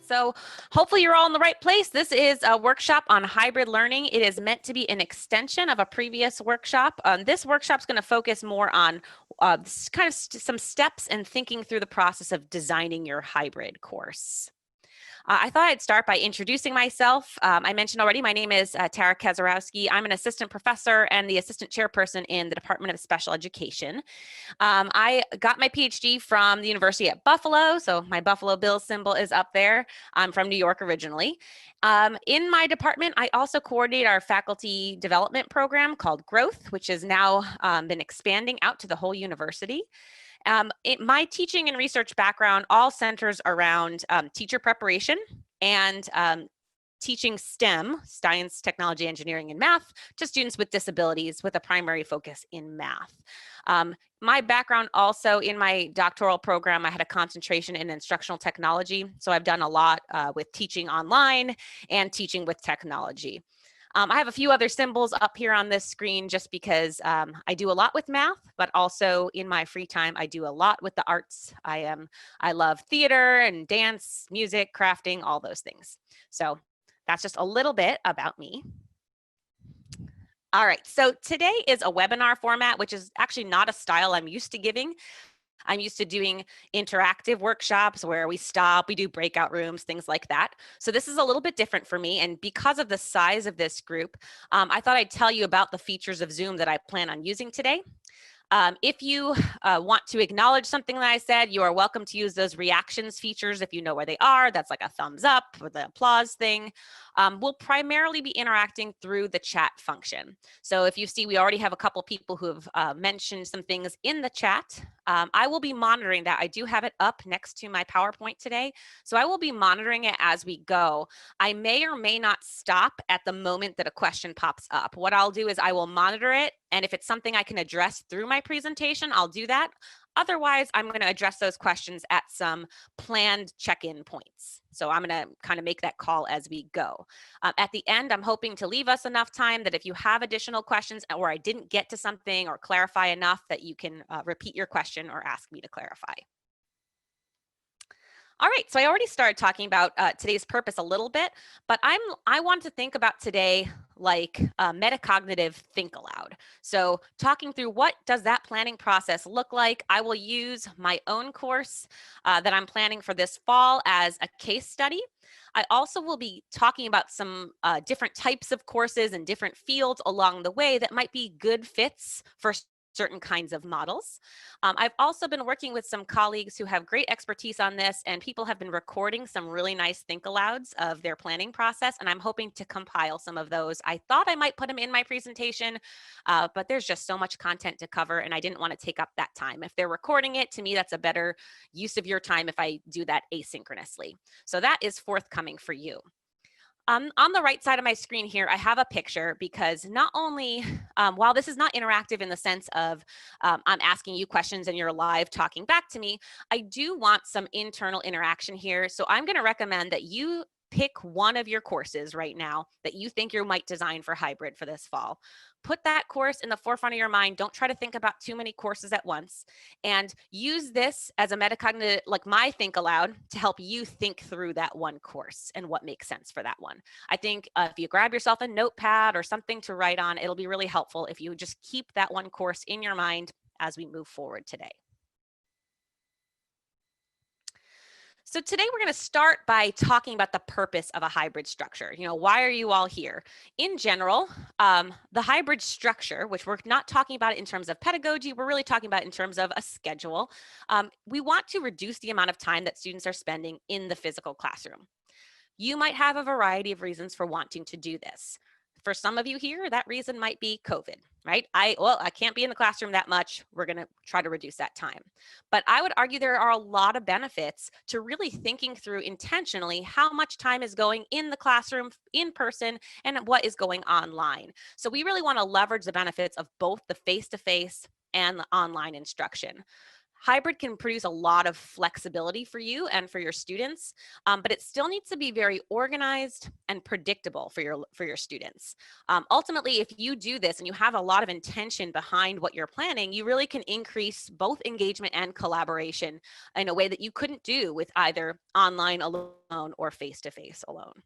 So hopefully you're all in the right place. This is a workshop on hybrid learning. It is meant to be an extension of a previous workshop. This workshop is going to focus more on some steps and thinking through the process of designing your hybrid course. I thought I'd start by introducing myself. I mentioned already, my name is Tara Kaczorowski. I'm an assistant professor and the assistant chairperson in the Department of Special Education. I got my PhD from the University at Buffalo, so my Buffalo Bills symbol is up there. I'm from New York originally. In my department, I also coordinate our faculty development program called Growth, which has now been expanding out to the whole university. My teaching and research background all centers around teacher preparation and teaching STEM, science, technology, engineering, and math, to students with disabilities with a primary focus in math. My background also in my doctoral program, I had a concentration in instructional technology. So I've done a lot with teaching online and teaching with technology. I have a few other symbols up here on this screen just because I do a lot with math, but also in my free time, I do a lot with the arts. I love theater and dance, music, crafting, all those things. So that's just a little bit about me. All right, so today is a webinar format, which is actually not a style I'm used to giving. I'm used to doing interactive workshops where we stop, we do breakout rooms, things like that. So this is a little bit different for me. And because of the size of this group, I thought I'd tell you about the features of Zoom that I plan on using today. If you want to acknowledge something that I said, you are welcome to use those reactions features if you know where they are. That's like a thumbs up or the applause thing. We'll primarily be interacting through the chat function. So if you see, we already have a couple people who have mentioned some things in the chat. I will be monitoring that. I do have it up next to my PowerPoint today. So I will be monitoring it as we go. I may or may not stop at the moment that a question pops up. What I'll do is I will monitor it. And if it's something I can address through my presentation, I'll do that. Otherwise, I'm going to address those questions at some planned check-in points. So I'm going to kind of make that call as we go. At the end, I'm hoping to leave us enough time that if you have additional questions or I didn't get to something or clarify enough that you can repeat your question or ask me to clarify. All right, so I already started talking about today's purpose a little bit, but I want to think about today like metacognitive think aloud. So talking through what does that planning process look like? I will use my own course that I'm planning for this fall as a case study. I also will be talking about some different types of courses and different fields along the way that might be good fits for certain kinds of models. I've also been working with some colleagues who have great expertise on this, and people have been recording some really nice think alouds of their planning process, and I'm hoping to compile some of those. I thought I might put them in my presentation, but there's just so much content to cover, and I didn't want to take up that time. If they're recording it, to me, that's a better use of your time if I do that asynchronously. So that is forthcoming for you. On the right side of my screen here, I have a picture because not only, while this is not interactive in the sense of I'm asking you questions and you're live talking back to me, I do want some internal interaction here. So I'm going to recommend that you pick one of your courses right now that you think you might design for hybrid for this fall. Put that course in the forefront of your mind. Don't try to think about too many courses at once, and use this as a metacognitive, like my think aloud, to help you think through that one course and what makes sense for that one. I think if you grab yourself a notepad or something to write on, it'll be really helpful if you just keep that one course in your mind as we move forward today. So today we're going to start by talking about the purpose of a hybrid structure. You know, why are you all here? In general, the hybrid structure, which we're not talking about in terms of pedagogy, we're really talking about in terms of a schedule. We want to reduce the amount of time that students are spending in the physical classroom. You might have a variety of reasons for wanting to do this. For some of you here, that reason might be COVID, right? I can't be in the classroom that much. We're going to try to reduce that time. But I would argue there are a lot of benefits to really thinking through intentionally how much time is going in the classroom in person and what is going online. So we really want to leverage the benefits of both the face-to-face and the online instruction. hybrid can produce a lot of flexibility for you and for your students, but it still needs to be very organized and predictable for your students. Ultimately, if you do this and you have a lot of intention behind what you're planning, you really can increase both engagement and collaboration in a way that you couldn't do with either online alone or face-to-face alone.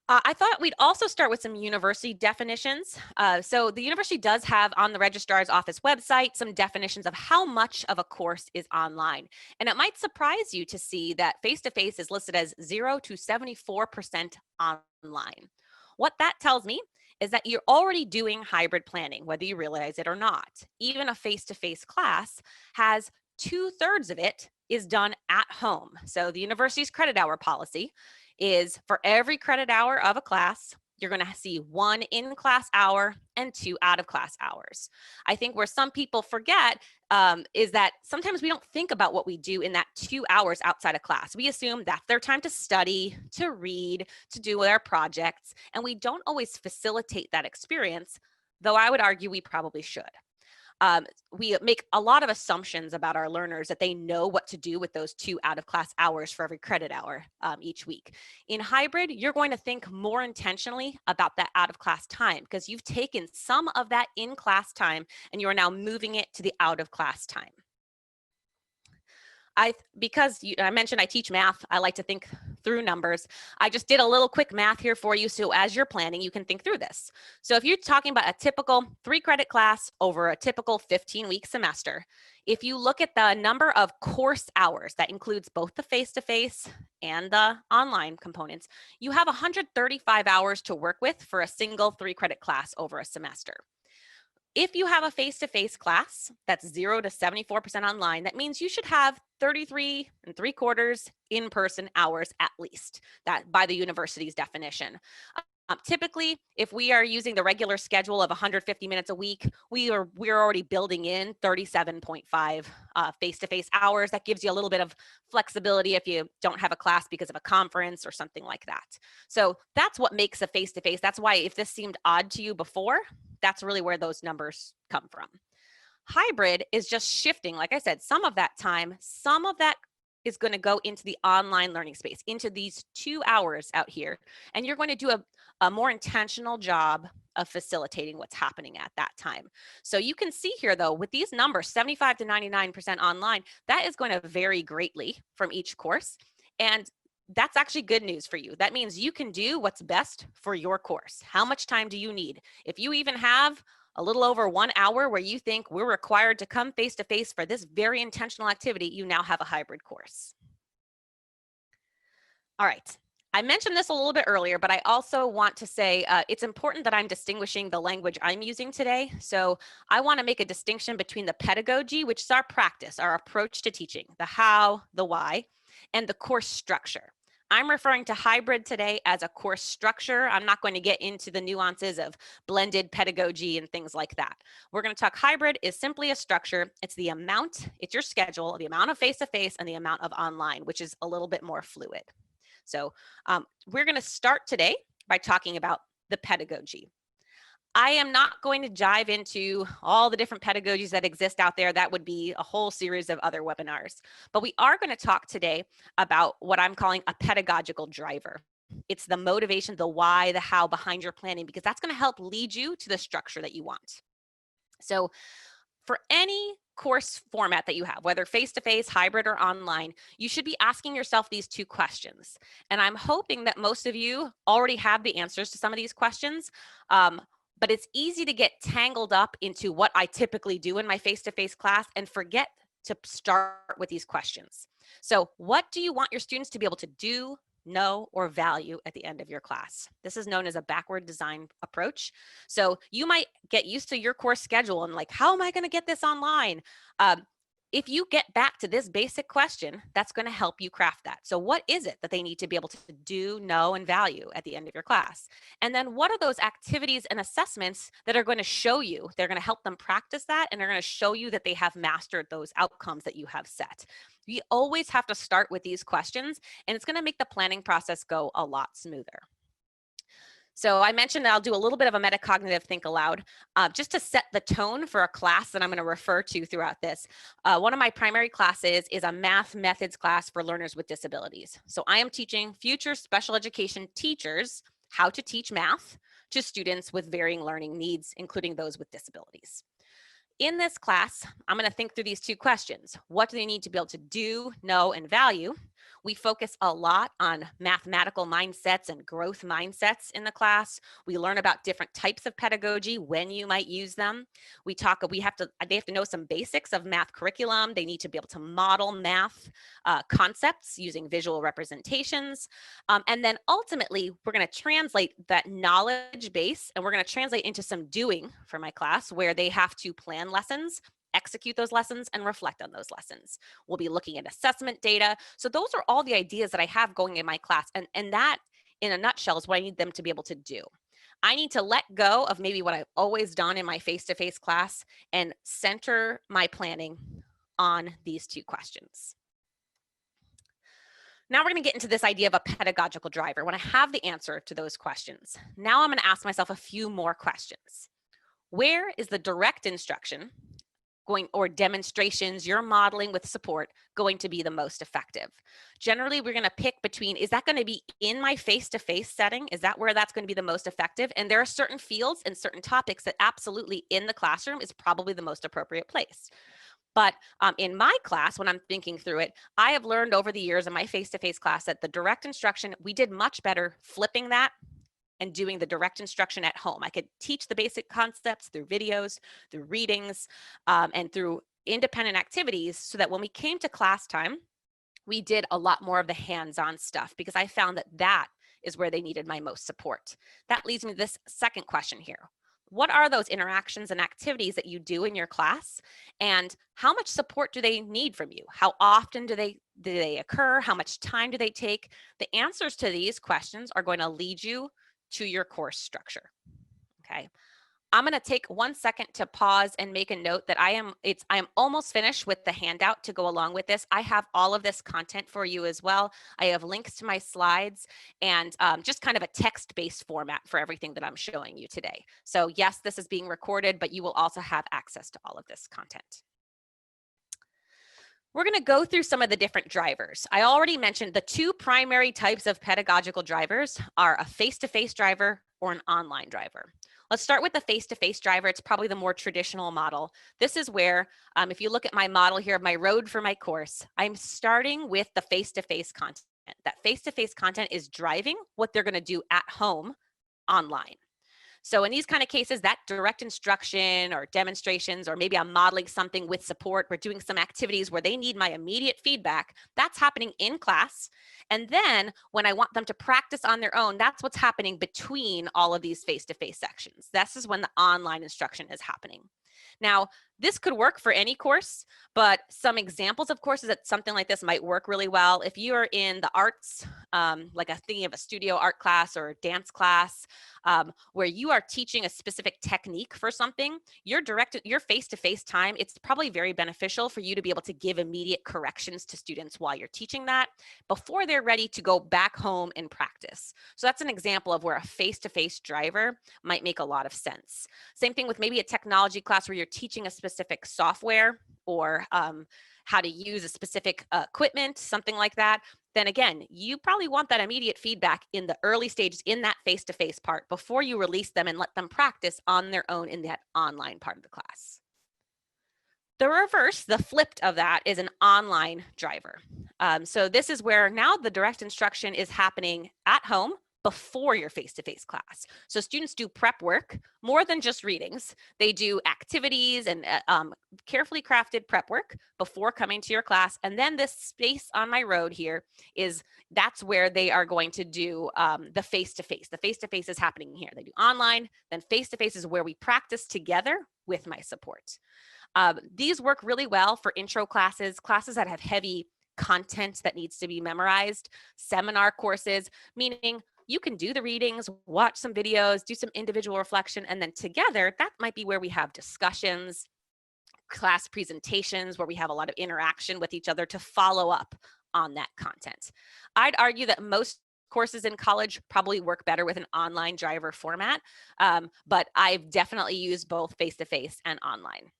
I thought we'd also start with some university definitions. So the university does have on the registrar's office website some definitions of how much of a course is online. And it might surprise you to see that face-to-face is listed as 0 to 74% online. What that tells me is that you're already doing hybrid planning, whether you realize it or not. Even a face-to-face class has 2/3 of it is done at home. So the university's credit hour policy is for every credit hour of a class, you're going to see 1 in-class hour and 2 out-of-class hours. I think where some people forget is that sometimes we don't think about what we do in that 2 hours outside of class. We assume that's their time to study, to read, to do their projects, and we don't always facilitate that experience, though I would argue we probably should. We make a lot of assumptions about our learners that they know what to do with those 2 out-of-class hours for every credit hour each week. In hybrid, you're going to think more intentionally about that out-of-class time because you've taken some of that in-class time and you are now moving it to the out-of-class time. Because I mentioned I teach math, I like to think through numbers. I just did a little quick math here for you. So as you're planning, you can think through this. So if you're talking about a typical 3-credit class over a typical 15-week semester, if you look at the number of course hours, that includes both the face-to-face and the online components, you have 135 hours to work with for a single 3-credit class over a semester. If you have a face-to-face class that's 0 to 74% online, that means you should have 33 3/4 in-person hours at least, that by the university's definition. Typically, if we are using the regular schedule of 150 minutes a week, we're already building in 37.5 face-to-face hours. That gives you a little bit of flexibility if you don't have a class because of a conference or something like that. So that's what makes a face-to-face. That's why if this seemed odd to you before, that's really where those numbers come from. Hybrid is just shifting, like I said, some of that time, some of that is going to go into the online learning space, into these 2 hours out here. And you're going to do a more intentional job of facilitating what's happening at that time. So you can see here, though, with these numbers, 75 to 99% online, that is going to vary greatly from each course. And that's actually good news for you. That means you can do what's best for your course. How much time do you need? If you even have a little over 1 hour where you think we're required to come face-to-face for this very intentional activity, you now have a hybrid course. All right. I mentioned this a little bit earlier, but I also want to say it's important that I'm distinguishing the language I'm using today. So I want to make a distinction between the pedagogy, which is our practice, our approach to teaching, the how, the why, and the course structure. I'm referring to hybrid today as a course structure. I'm not going to get into the nuances of blended pedagogy and things like that. We're going to talk hybrid is simply a structure. It's the amount, it's your schedule, the amount of face-to-face and the amount of online, which is a little bit more fluid. So we're going to start today by talking about the pedagogy. I am not going to dive into all the different pedagogies that exist out there. That would be a whole series of other webinars. But we are going to talk today about what I'm calling a pedagogical driver. It's the motivation, the why, the how behind your planning, because that's going to help lead you to the structure that you want. So for any course format that you have, whether face-to-face, hybrid, or online, you should be asking yourself these 2 questions. And I'm hoping that most of you already have the answers to some of these questions. But it's easy to get tangled up into what I typically do in my face-to-face class and forget to start with these questions. So what do you want your students to be able to do, know, or value at the end of your class? This is known as a backward design approach. So you might get used to your course schedule and like, how am I going to get this online? If you get back to this basic question, that's going to help you craft that. So what is it that they need to be able to do, know, and value at the end of your class? And then what are those activities and assessments that are going to show you? They're going to help them practice that, and they're going to show you that they have mastered those outcomes that you have set. You always have to start with these questions, and it's going to make the planning process go a lot smoother. So I mentioned that I'll do a little bit of a metacognitive think aloud, just to set the tone for a class that I'm going to refer to throughout this. One of my primary classes is a math methods class for learners with disabilities. So I am teaching future special education teachers how to teach math to students with varying learning needs, including those with disabilities. In this class, I'm going to think through these two questions. What do they need to be able to do, know, and value? We focus a lot on mathematical mindsets and growth mindsets in the class. We learn about different types of pedagogy, when you might use them. They have to know some basics of math curriculum. They need to be able to model math concepts using visual representations. And then ultimately, we're going to translate that knowledge base and we're going to translate into some doing for my class where they have to plan lessons, execute those lessons, and reflect on those lessons. We'll be looking at assessment data. So those are all the ideas that I have going in my class. And that, in a nutshell, is what I need them to be able to do. I need to let go of maybe what I've always done in my face-to-face class and center my planning on these two questions. Now we're going to get into this idea of a pedagogical driver. When I have the answer to those questions, now I'm going to ask myself a few more questions. Where is the direct instruction or demonstrations you're modeling with support going to be the most effective? Generally, we're going to pick between, is that going to be in my face-to-face setting? Is that where that's going to be the most effective? And there are certain fields and certain topics that absolutely in the classroom is probably the most appropriate place. But in my class, when I'm thinking through it, I have learned over the years in my face-to-face class that the direct instruction, we did much better flipping that and doing the direct instruction at home. I could teach the basic concepts through videos, through readings, and through independent activities so that when we came to class time, we did a lot more of the hands-on stuff because I found that that is where they needed my most support. That leads me to this second question here. What are those interactions and activities that you do in your class? And how much support do they need from you? How often do they occur? How much time do they take? The answers to these questions are going to lead you to your course structure. Okay. I'm going to take 1 second to pause and make a note that I am almost finished with the handout to go along with this. I have all of this content for you as well. I have links to my slides and just kind of a text-based format for everything that I'm showing you today. So yes, this is being recorded, but you will also have access to all of this content. We're going to go through some of the different drivers. I already mentioned the two primary types of pedagogical drivers are a face-to-face driver or an online driver. Let's start with the face-to-face driver. It's probably the more traditional model. This is where, if you look at my model here of my road for my course, I'm starting with the face-to-face content. That face-to-face content is driving what they're going to do at home online. So in these kind of cases, that direct instruction or demonstrations, or maybe I'm modeling something with support, we're doing some activities where they need my immediate feedback, that's happening in class. And then when I want them to practice on their own, that's what's happening between all of these face-to-face sections. This is when the online instruction is happening. Now, this could work for any course, but some examples of courses that something like this might work really well. If you are in the arts, like thinking of a studio art class or a dance class, where you are teaching a specific technique for something, your face-to-face time, it's probably very beneficial for you to be able to give immediate corrections to students while you're teaching that before they're ready to go back home and practice. So that's an example of where a face-to-face driver might make a lot of sense. Same thing with maybe a technology class where you're teaching a specific software or how to use a specific equipment, something like that. Then again, you probably want that immediate feedback in the early stages in that face-to-face part before you release them and let them practice on their own in that online part of the class. The reverse, the flipped of that, is an online driver. So this is where now the direct instruction is happening at home before your face-to-face class. So students do prep work more than just readings. They do activities and carefully crafted prep work before coming to your class. And then this space on my road here that's where they are going to do the face-to-face. The face-to-face is happening here. They do online, then face-to-face is where we practice together with my support. These work really well for intro classes, classes that have heavy content that needs to be memorized, seminar courses, meaning you can do the readings, watch some videos, do some individual reflection, and then together, that might be where we have discussions, class presentations, where we have a lot of interaction with each other to follow up on that content. I'd argue that most courses in college probably work better with an online driver format, but I've definitely used both face-to-face and online.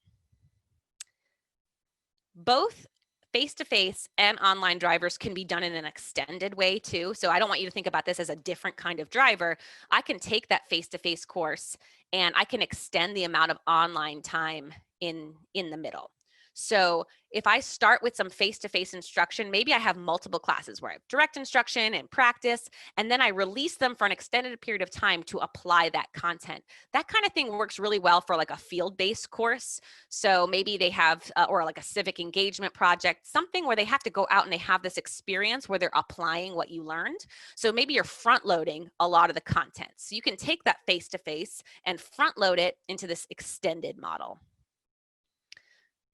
Both face-to-face and online drivers can be done in an extended way too. So I don't want you to think about this as a different kind of driver. I can take that face-to-face course and I can extend the amount of online time in the middle. So if I start with some face-to-face instruction, maybe I have multiple classes where I have direct instruction and practice, and then I release them for an extended period of time to apply that content. That kind of thing works really well for like a field-based course. So maybe they have, or like a civic engagement project, something where they have to go out and they have this experience where they're applying what you learned. So maybe you're front-loading a lot of the content. So you can take that face-to-face and front-load it into this extended model.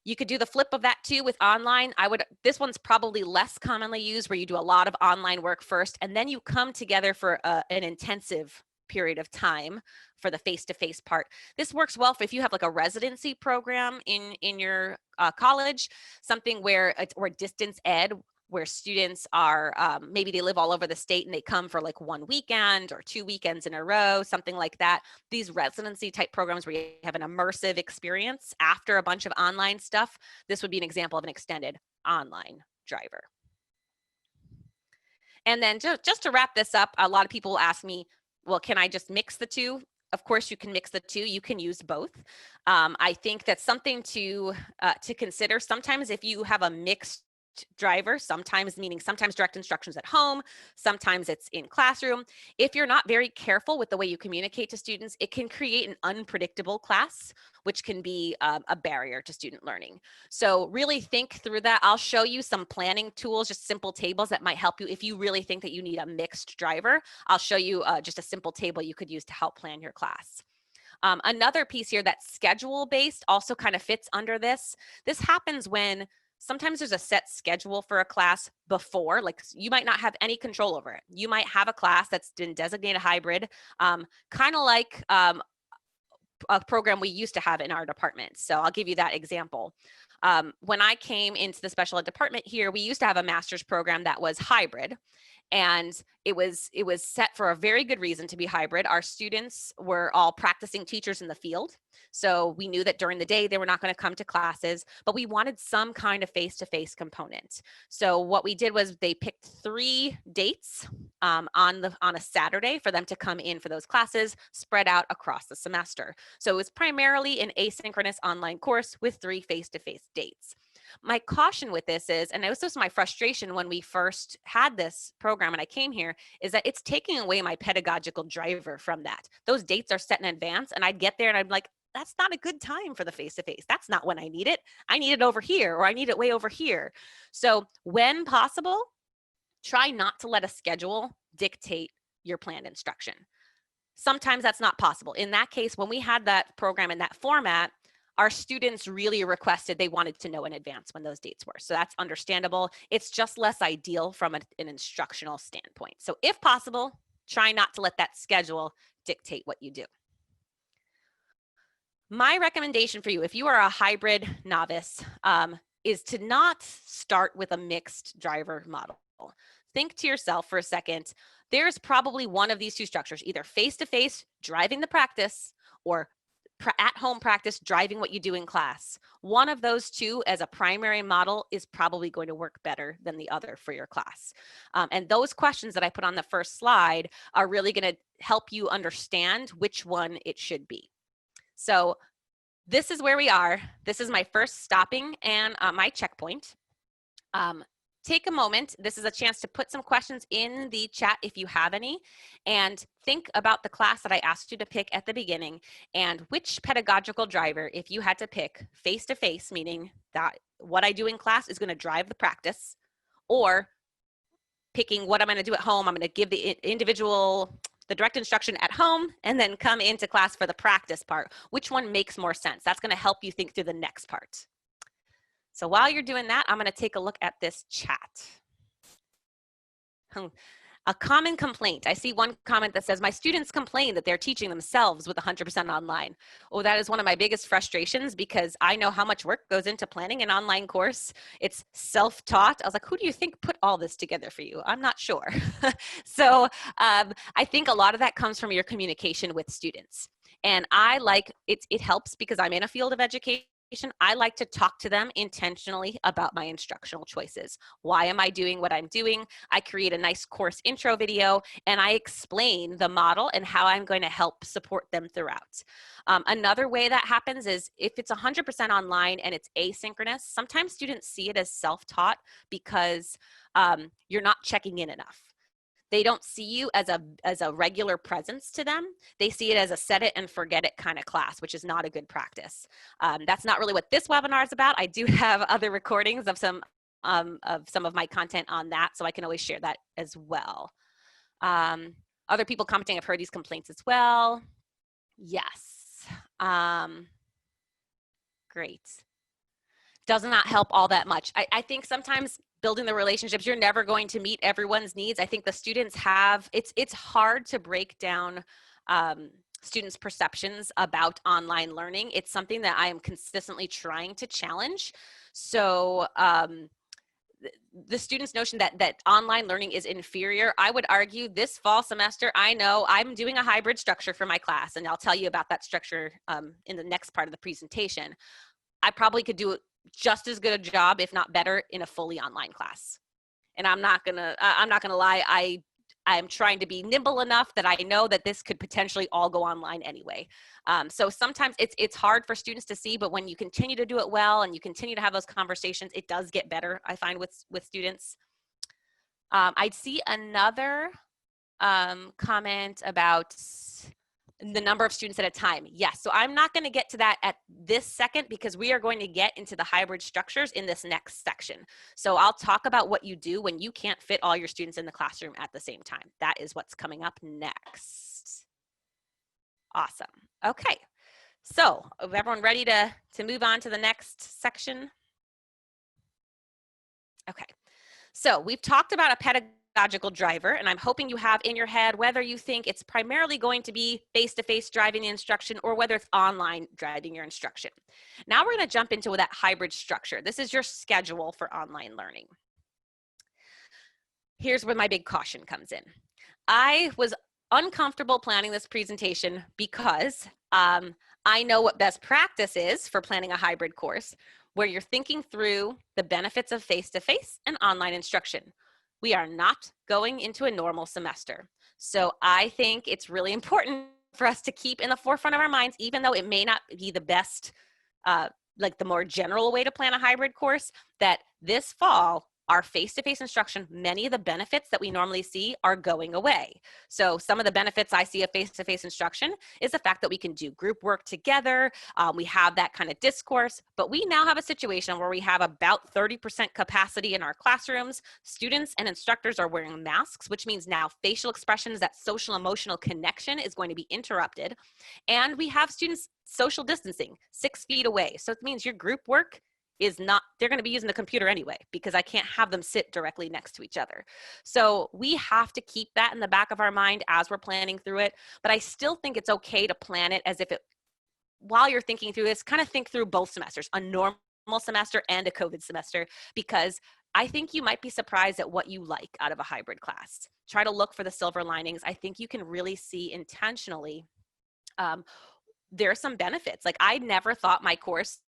You could do the flip of that too with online. This one's probably less commonly used, where you do a lot of online work first, and then you come together for an intensive period of time for the face-to-face part. This works well if you have like a residency program in your college, something where it's, or distance ed, where students are, maybe they live all over the state and they come for like one weekend or 2 weekends in a row, something like that. These residency type programs where you have an immersive experience after a bunch of online stuff, this would be an example of an extended online driver. And then just to wrap this up, a lot of people ask me, well, can I just mix the two? Of course, you can mix the two. You can use both. I think that's something to consider. Sometimes if you have a mixed driver, sometimes direct instructions at home, sometimes it's in classroom. If you're not very careful with the way you communicate to students, it can create an unpredictable class, which can be a barrier to student learning. So really think through that. I'll show you some planning tools, just simple tables that might help you. If you really think that you need a mixed driver, I'll show you just a simple table you could use to help plan your class. Another piece here that's schedule based also kind of fits under this. This happens when sometimes there's a set schedule for a class before, like you might not have any control over it. You might have a class that's been designated hybrid, kind of like a program we used to have in our department. So I'll give you that example. When I came into the special ed department here, we used to have a master's program that was hybrid. And it was set for a very good reason to be hybrid. Our students were all practicing teachers in the field. So we knew that during the day, they were not going to come to classes, but we wanted some kind of face-to-face component. So what we did was they picked 3 dates on a Saturday for them to come in for those classes spread out across the semester. So it was primarily an asynchronous online course with 3 face-to-face dates. My caution with this is, and this was my frustration when we first had this program and I came here, is that it's taking away my pedagogical driver from that. Those dates are set in advance and I'd get there and I'm like, that's not a good time for the face-to-face. That's not when I need it. I need it over here, or I need it way over here. So when possible, try not to let a schedule dictate your planned instruction. Sometimes that's not possible. In that case, when we had that program in that format, our students really requested, they wanted to know in advance when those dates were. So that's understandable. It's just less ideal from an instructional standpoint. So if possible, try not to let that schedule dictate what you do. My recommendation for you, if you are a hybrid novice, is to not start with a mixed driver model. Think to yourself for a second, there's probably one of these 2 structures, either face-to-face, driving the practice, or at-home practice, driving what you do in class. One of those 2 as a primary model is probably going to work better than the other for your class. And those questions that I put on the first slide are really going to help you understand which one it should be. So this is where we are. This is my first stopping and my checkpoint. Take a moment. This is a chance to put some questions in the chat if you have any, and think about the class that I asked you to pick at the beginning and which pedagogical driver, if you had to pick face-to-face, meaning that what I do in class is going to drive the practice, or picking what I'm going to do at home. I'm going to give the direct instruction at home and then come into class for the practice part. Which one makes more sense? That's going to help you think through the next part. So while you're doing that, I'm going to take a look at this chat. A common complaint. I see one comment that says, my students complain that they're teaching themselves with 100% online. Oh, that is one of my biggest frustrations because I know how much work goes into planning an online course. It's self-taught. I was like, who do you think put all this together for you? I'm not sure. So I think a lot of that comes from your communication with students. And I like, it helps because I'm in a field of education. I like to talk to them intentionally about my instructional choices. Why am I doing what I'm doing? I create a nice course intro video and I explain the model and how I'm going to help support them throughout. Another way that happens is if it's 100% online and it's asynchronous, sometimes students see it as self-taught because you're not checking in enough. They don't see you as a regular presence to them. They see it as a set it and forget it kind of class, which is not a good practice. That's not really what this webinar is about. I do have other recordings of some of my content on that, so I can always share that as well. Other people commenting, I've heard these complaints as well. Yes. Great. Does not help all that much. I think sometimes building the relationships, you're never going to meet everyone's needs. I think the students have, it's hard to break down students' perceptions about online learning. It's something that I am consistently trying to challenge. So the students' notion that online learning is inferior, I would argue this fall semester, I know I'm doing a hybrid structure for my class, and I'll tell you about that structure in the next part of the presentation. I probably could do just as good a job, if not better, in a fully online class. And I'm not gonna lie, I'm trying to be nimble enough that I know that this could potentially all go online anyway. So sometimes it's hard for students to see, but when you continue to do it well and you continue to have those conversations, it does get better, I find, with students. I'd see another comment about the number of students at a time. Yes, so I'm not going to get to that at this second because we are going to get into the hybrid structures in this next section. So I'll talk about what you do when you can't fit all your students in the classroom at the same time. That is what's coming up next. Awesome. Okay, so is everyone ready to move on to the next section? Okay, so we've talked about a pedagogical driver, and I'm hoping you have in your head whether you think it's primarily going to be face-to-face driving the instruction or whether it's online driving your instruction. Now we're going to jump into that hybrid structure. This is your schedule for online learning. Here's where my big caution comes in. I was uncomfortable planning this presentation because I know what best practice is for planning a hybrid course where you're thinking through the benefits of face-to-face and online instruction. We are not going into a normal semester. So I think it's really important for us to keep in the forefront of our minds, even though it may not be the best, like the more general way to plan a hybrid course, that this fall, our face-to-face instruction, many of the benefits that we normally see are going away. So some of the benefits I see of face-to-face instruction is the fact that we can do group work together. We have that kind of discourse, but we now have a situation where we have about 30% capacity in our classrooms. Students and instructors are wearing masks, which means now facial expressions, that social emotional connection is going to be interrupted. And we have students social distancing 6 feet away. So it means your group work is not, they're going to be using the computer anyway because I can't have them sit directly next to each other. So we have to keep that in the back of our mind as we're planning through it. But I still think it's okay to plan it as if it, while you're thinking through this, kind of think through both semesters, a normal semester and a COVID semester, because I think you might be surprised at what you like out of a hybrid class. Try to look for the silver linings. I think you can really see intentionally there are some benefits. Like I never thought my course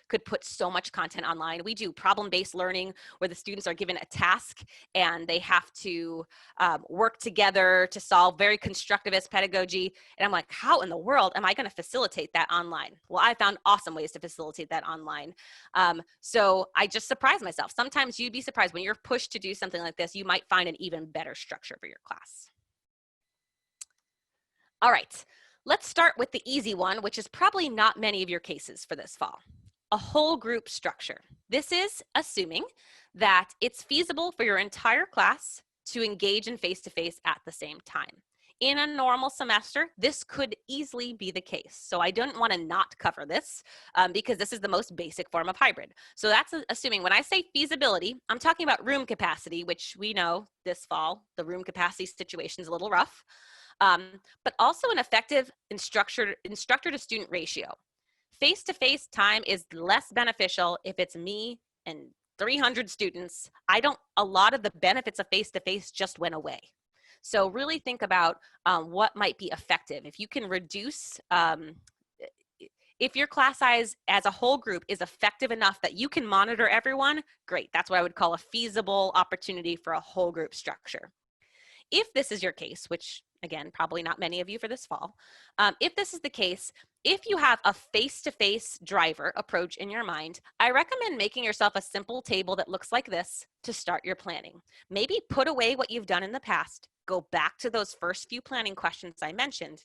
could put so much content online. We do problem-based learning where the students are given a task and they have to work together to solve very constructivist pedagogy. And I'm like, how in the world am I going to facilitate that online? Well, I found awesome ways to facilitate that online. So I just surprised myself. Sometimes you'd be surprised when you're pushed to do something like this, you might find an even better structure for your class. All right, let's start with the easy one, which is probably not many of your cases for this fall. A whole group structure. This is assuming that it's feasible for your entire class to engage in face-to-face at the same time. In a normal semester, this could easily be the case. So I don't want to not cover this because this is the most basic form of hybrid. So that's assuming when I say feasibility, I'm talking about room capacity, which we know this fall, the room capacity situation is a little rough, but also an effective instructor to student ratio. Face-to-face time is less beneficial if it's me and 300 students. A lot of the benefits of face-to-face just went away. So really think about what might be effective. If you can reduce, if your class size as a whole group is effective enough that you can monitor everyone, great. That's what I would call a feasible opportunity for a whole group structure. If this is your case, which again, probably not many of you for this fall, if this is the case, if you have a face-to-face driver approach in your mind, I recommend making yourself a simple table that looks like this to start your planning. Maybe put away what you've done in the past, go back to those first few planning questions I mentioned,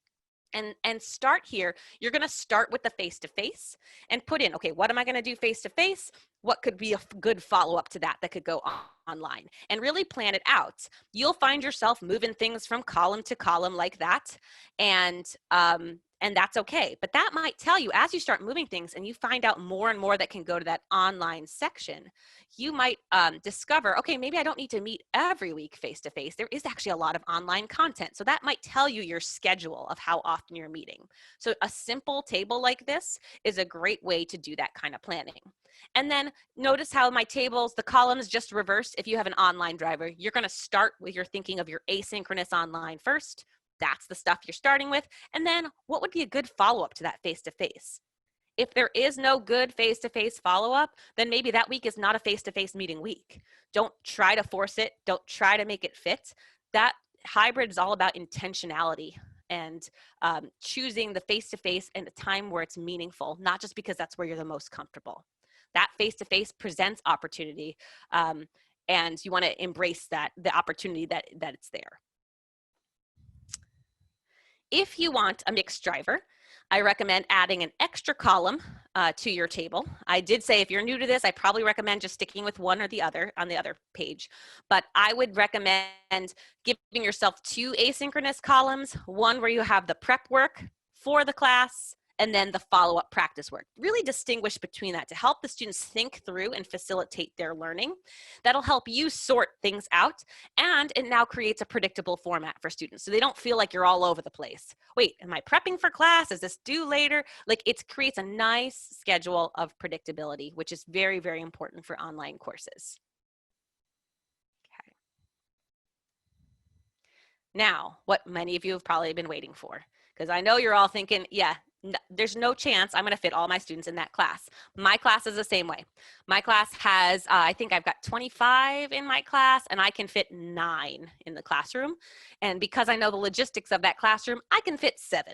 and start here. You're going to start with the face-to-face and put in, okay, what am I going to do face-to-face? What could be a good follow-up to that could go online, and really plan it out. You'll find yourself moving things from column to column like that, and that's okay. But that might tell you, as you start moving things and you find out more and more that can go to that online section, you might discover, okay, maybe I don't need to meet every week face-to-face. There is actually a lot of online content. So that might tell you your schedule of how often you're meeting. So a simple table like this is a great way to do that kind of planning. And then notice how my tables, the columns just reversed. If you have an online driver, you're going to start with your thinking of your asynchronous online first. That's the stuff you're starting with. And then what would be a good follow-up to that face-to-face? If there is no good face-to-face follow-up, then maybe that week is not a face-to-face meeting week. Don't try to force it. Don't try to make it fit. That hybrid is all about intentionality and choosing the face-to-face and a time where it's meaningful, not just because that's where you're the most comfortable. That face-to-face presents opportunity, and you want to embrace the opportunity that it's there. If you want a mixed driver, I recommend adding an extra column to your table. I did say if you're new to this, I probably recommend just sticking with one or the other on the other page. But I would recommend giving yourself 2 asynchronous columns, one where you have the prep work for the class, and then the follow-up practice work. Really distinguish between that to help the students think through and facilitate their learning. That'll help you sort things out, and it now creates a predictable format for students so they don't feel like you're all over the place. Wait, am I prepping for class? Is this due later? Like, it creates a nice schedule of predictability, which is very, very important for online courses. Okay. Now, what many of you have probably been waiting for, because I know you're all thinking, yeah, there's no chance I'm going to fit all my students in that class. My class is the same way. My class has, I think I've got 25 in my class, and I can fit 9 in the classroom. And because I know the logistics of that classroom, I can fit 7,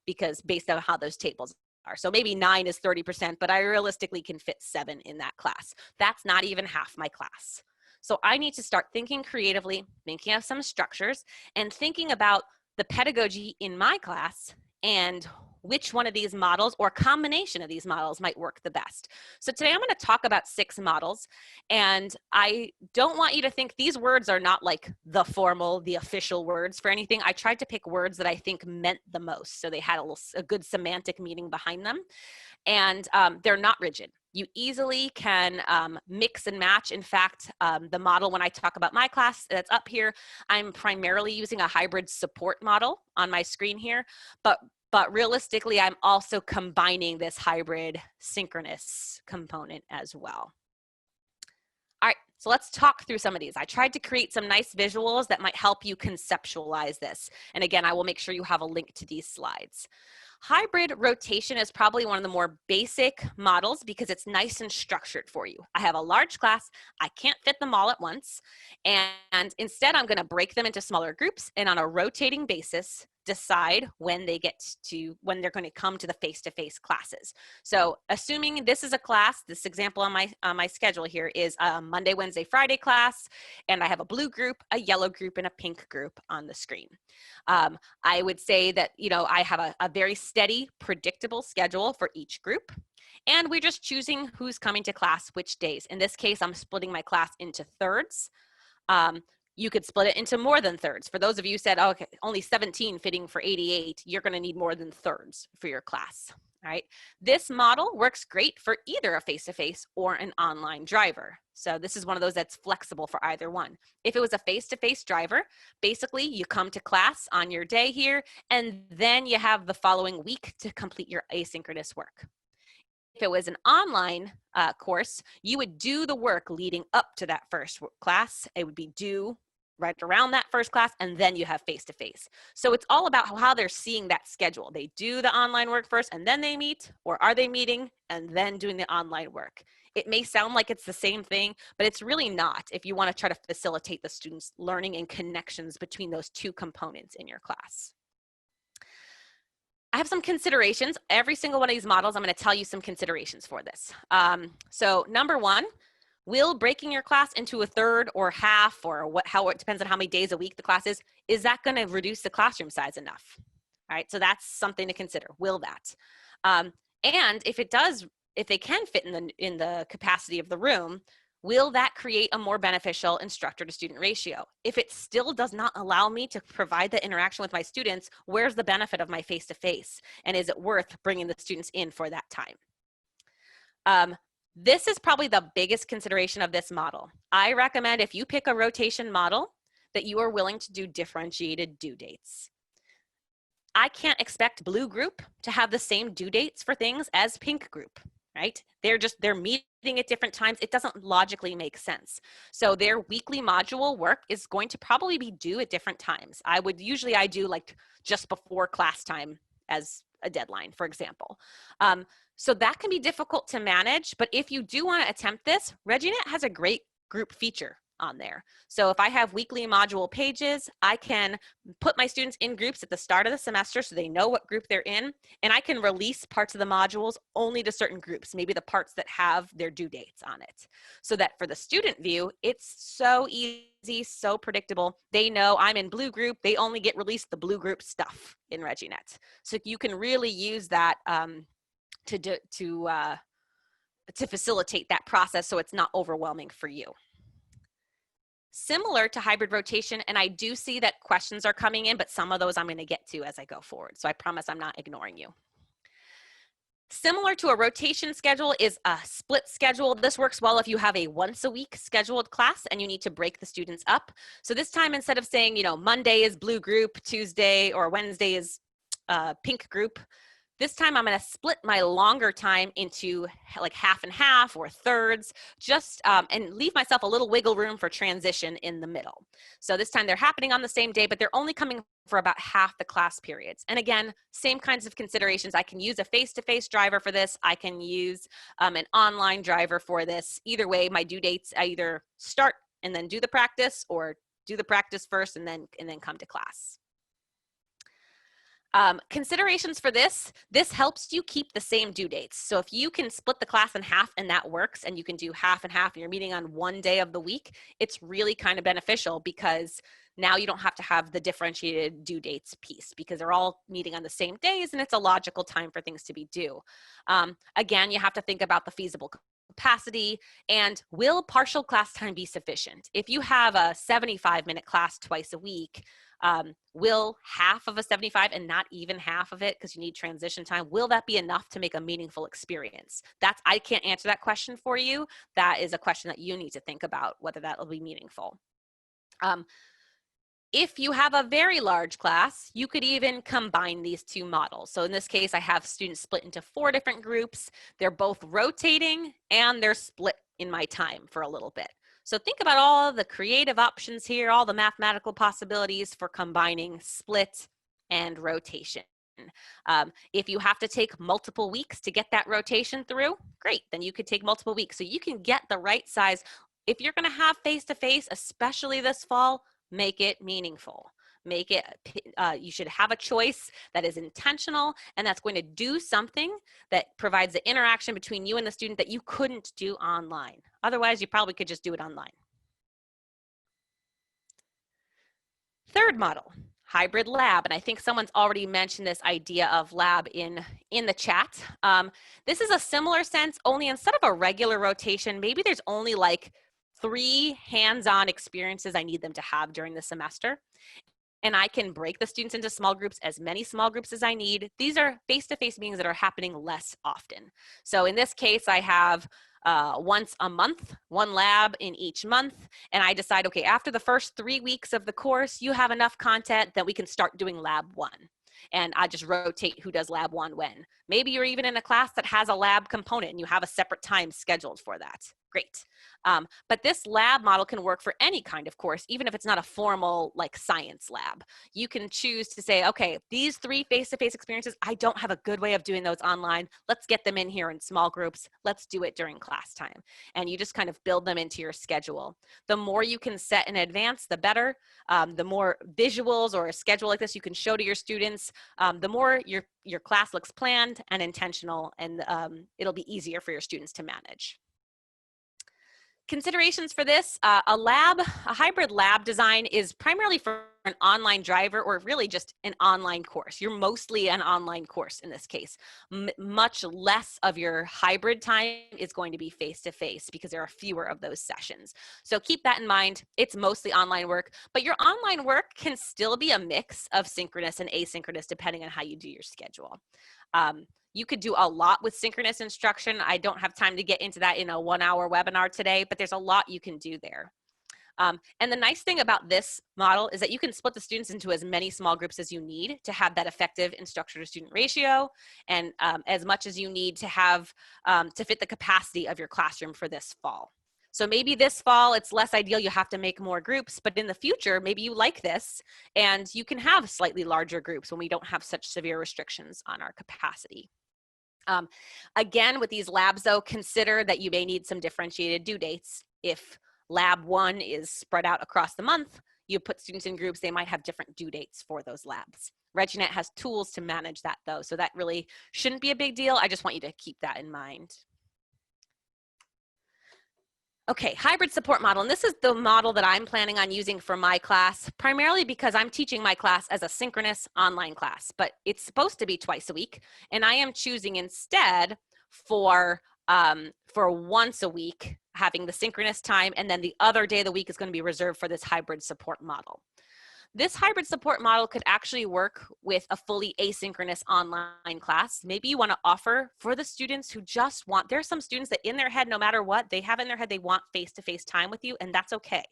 because based on how those tables are. So maybe 9 is 30%, but I realistically can fit 7 in that class. That's not even half my class. So I need to start thinking creatively, thinking of some structures, and thinking about the pedagogy in my class and which one of these models or combination of these models might work the best. So today I'm going to talk about 6 models, and I don't want you to think these words are not like the formal, the official words for anything. I tried to pick words that I think meant the most, so they had a good semantic meaning behind them, and they're not rigid. You easily can mix and match. In fact, the model when I talk about my class that's up here, I'm primarily using a hybrid support model on my screen here, but realistically, I'm also combining this hybrid synchronous component as well. All right, so let's talk through some of these. I tried to create some nice visuals that might help you conceptualize this. And again, I will make sure you have a link to these slides. Hybrid rotation is probably one of the more basic models because it's nice and structured for you. I have a large class, I can't fit them all at once, and instead I'm going to break them into smaller groups, and on a rotating basis, decide when they're going to come to the face-to-face classes. So assuming this is a class, this example on my schedule here is a Monday, Wednesday, Friday class, and I have a blue group, a yellow group, and a pink group on the screen. I would say that, I have a very steady, predictable schedule for each group, and we're just choosing who's coming to class which days. In this case, I'm splitting my class into thirds. You could split it into more than thirds. For those of you who said, oh, okay, only 17 fitting for 88, you're going to need more than thirds for your class. All right. This model works great for either a face-to-face or an online driver. So this is one of those that's flexible for either one. If it was a face-to-face driver, basically you come to class on your day here, and then you have the following week to complete your asynchronous work. If it was an online course, you would do the work leading up to that first class. It would be due right around that first class, and then you have face-to-face. So it's all about how they're seeing that schedule. They do the online work first, and then they meet, or are they meeting and then doing the online work? It may sound like it's the same thing, but it's really not if you want to try to facilitate the students' learning and connections between those two components in your class. I have some considerations. Every single one of these models, I'm going to tell you some considerations for this. So number one, will breaking your class into a third or half, or how it depends on how many days a week the class is that going to reduce the classroom size enough? All right, so that's something to consider. Will that? And if it does, if they can fit in the capacity of the room, will that create a more beneficial instructor to student ratio? If it still does not allow me to provide the interaction with my students, where's the benefit of my face-to-face? And is it worth bringing the students in for that time? This is probably the biggest consideration of this model. I recommend if you pick a rotation model that you are willing to do differentiated due dates. I can't expect blue group to have the same due dates for things as pink group, right? They're meeting at different times. It doesn't logically make sense. So their weekly module work is going to probably be due at different times. I do like just before class time as a deadline, for example. So that can be difficult to manage, but if you do want to attempt this, ReggieNet has a great group feature on there. So if I have weekly module pages, I can put my students in groups at the start of the semester so they know what group they're in, and I can release parts of the modules only to certain groups, maybe the parts that have their due dates on it. So that for the student view, it's so easy, so predictable. They know I'm in blue group, they only get released the blue group stuff in ReggieNet. So you can really use that to facilitate that process so it's not overwhelming for you. Similar to hybrid rotation, and I do see that questions are coming in, but some of those I'm going to get to as I go forward. So I promise I'm not ignoring you. Similar to a rotation schedule is a split schedule. This works well if you have a once a week scheduled class and you need to break the students up. So this time, instead of saying, Monday is blue group, Tuesday or Wednesday is pink group, this time I'm going to split my longer time into like half and half or thirds, and leave myself a little wiggle room for transition in the middle. So this time they're happening on the same day, but they're only coming for about half the class periods. And again, same kinds of considerations. I can use a face-to-face driver for this. I can use an online driver for this. Either way, my due dates, I either start and then do the practice, or do the practice first and then come to class. Considerations for this helps you keep the same due dates. So if you can split the class in half and that works, and you can do half and half and you're meeting on one day of the week, it's really kind of beneficial because now you don't have to have the differentiated due dates piece because they're all meeting on the same days and it's a logical time for things to be due. Again, you have to think about the feasible capacity and will partial class time be sufficient? If you have a 75-minute class twice a week, will half of a 75 and not even half of it because you need transition time, will that be enough to make a meaningful experience? I can't answer that question for you. That is a question that you need to think about, whether that will be meaningful. If you have a very large class, you could even combine these two models. So in this case, I have students split into 4 different groups. They're both rotating and they're split in my time for a little bit. So think about all the creative options here, all the mathematical possibilities for combining split and rotation. If you have to take multiple weeks to get that rotation through, great, then you could take multiple weeks. So you can get the right size. If you're going to have face-to-face, especially this fall, make it meaningful. You should have a choice that is intentional and that's going to do something that provides the interaction between you and the student that you couldn't do online. Otherwise, you probably could just do it online. Third model, hybrid lab. And I think someone's already mentioned this idea of lab in the chat. This is a similar sense, only instead of a regular rotation, maybe there's only like 3 hands-on experiences I need them to have during the semester. And I can break the students into small groups, as many small groups as I need. These are face-to-face meetings that are happening less often. So in this case, I have once a month, 1 lab in each month. And I decide, okay, after the first 3 weeks of the course, you have enough content that we can start doing lab 1. And I just rotate who does lab 1 when. Maybe you're even in a class that has a lab component and you have a separate time scheduled for that. Great. But this lab model can work for any kind of course, even if it's not a formal like science lab. You can choose to say, okay, these 3 face-to-face experiences, I don't have a good way of doing those online. Let's get them in here in small groups. Let's do it during class time. And you just kind of build them into your schedule. The more you can set in advance, the better. The more visuals or a schedule like this you can show to your students, the more your class looks planned and intentional, and it'll be easier for your students to manage. Considerations for this, a hybrid lab design is primarily for an online driver or really just an online course. You're mostly an online course in this case. Much less of your hybrid time is going to be face-to-face because there are fewer of those sessions. So keep that in mind. It's mostly online work, but your online work can still be a mix of synchronous and asynchronous depending on how you do your schedule. You could do a lot with synchronous instruction. I don't have time to get into that in a 1-hour webinar today, but there's a lot you can do there. And the nice thing about this model is that you can split the students into as many small groups as you need to have that effective instructor to student ratio, and as much as you need to have to fit the capacity of your classroom for this fall. So maybe this fall, it's less ideal, you have to make more groups, but in the future, maybe you like this and you can have slightly larger groups when we don't have such severe restrictions on our capacity. Again, with these labs though, consider that you may need some differentiated due dates. If lab 1 is spread out across the month, you put students in groups, they might have different due dates for those labs. ReggieNet has tools to manage that though, so that really shouldn't be a big deal. I just want you to keep that in mind. Okay, hybrid support model, and this is the model that I'm planning on using for my class, primarily because I'm teaching my class as a synchronous online class, but it's supposed to be twice a week, and I am choosing instead for once a week, having the synchronous time, and then the other day of the week is going to be reserved for this hybrid support model. This hybrid support model could actually work with a fully asynchronous online class. Maybe you want to offer for the students who just want, there's some students that in their head, no matter what, they have in their head, they want face-to-face time with you, and that's okay.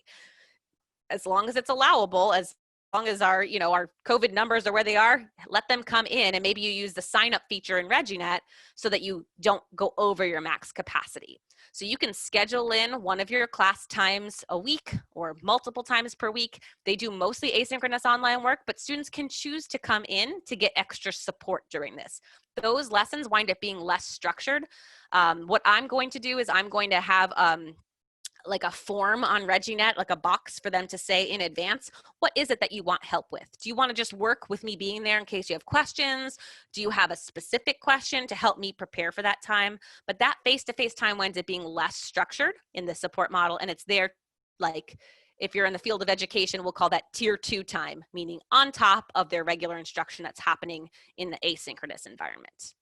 As long as it's allowable, as long as our COVID numbers are where they are, let them come in, and maybe you use the sign-up feature in ReggieNet so that you don't go over your max capacity. So you can schedule in one of your class times a week or multiple times per week. They do mostly asynchronous online work, but students can choose to come in to get extra support during this. Those lessons wind up being less structured. What I'm going to do is I'm going to have like a form on ReggieNet, like a box for them to say in advance, what is it that you want help with? Do you want to just work with me being there in case you have questions? Do you have a specific question to help me prepare for that time? But that face-to-face time winds up being less structured in the support model, and it's there, like, if you're in the field of education, we'll call that tier 2 time, meaning on top of their regular instruction that's happening in the asynchronous environment.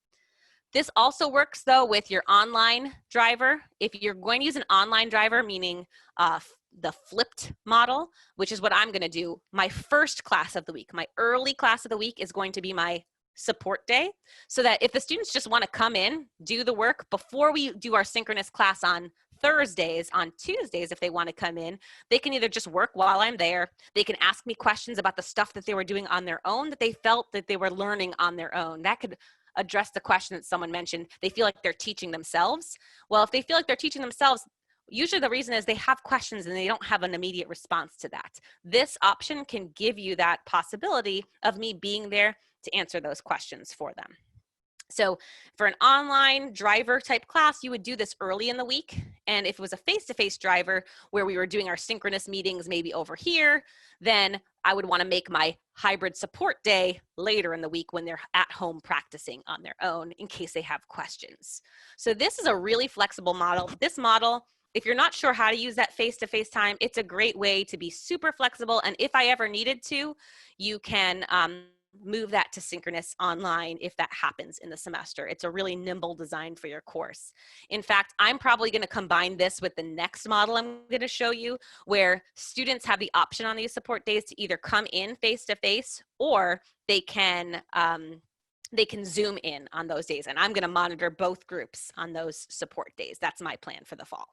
This also works though with your online driver. If you're going to use an online driver, meaning the flipped model, which is what I'm going to do, my first class of the week, my early class of the week is going to be my support day, so that if the students just want to come in, do the work before we do our synchronous class on Thursdays, on Tuesdays, if they want to come in, they can either just work while I'm there, they can ask me questions about the stuff that they were doing on their own, that they felt that they were learning on their own. That could address the question that someone mentioned, they feel like they're teaching themselves. Well, if they feel like they're teaching themselves, usually the reason is they have questions and they don't have an immediate response to that. This option can give you that possibility of me being there to answer those questions for them. So for an online driver type class, you would do this early in the week. And if it was a face-to-face driver where we were doing our synchronous meetings maybe over here, then I would want to make my hybrid support day later in the week when they're at home practicing on their own in case they have questions. So this is a really flexible model. This model, if you're not sure how to use that face-to-face time, it's a great way to be super flexible. And if I ever needed to, you can move that to synchronous online if that happens in the semester. It's a really nimble design for your course. In fact, I'm probably going to combine this with the next model I'm going to show you, where students have the option on these support days to either come in face-to-face, or they can Zoom in on those days. And I'm going to monitor both groups on those support days. That's my plan for the fall.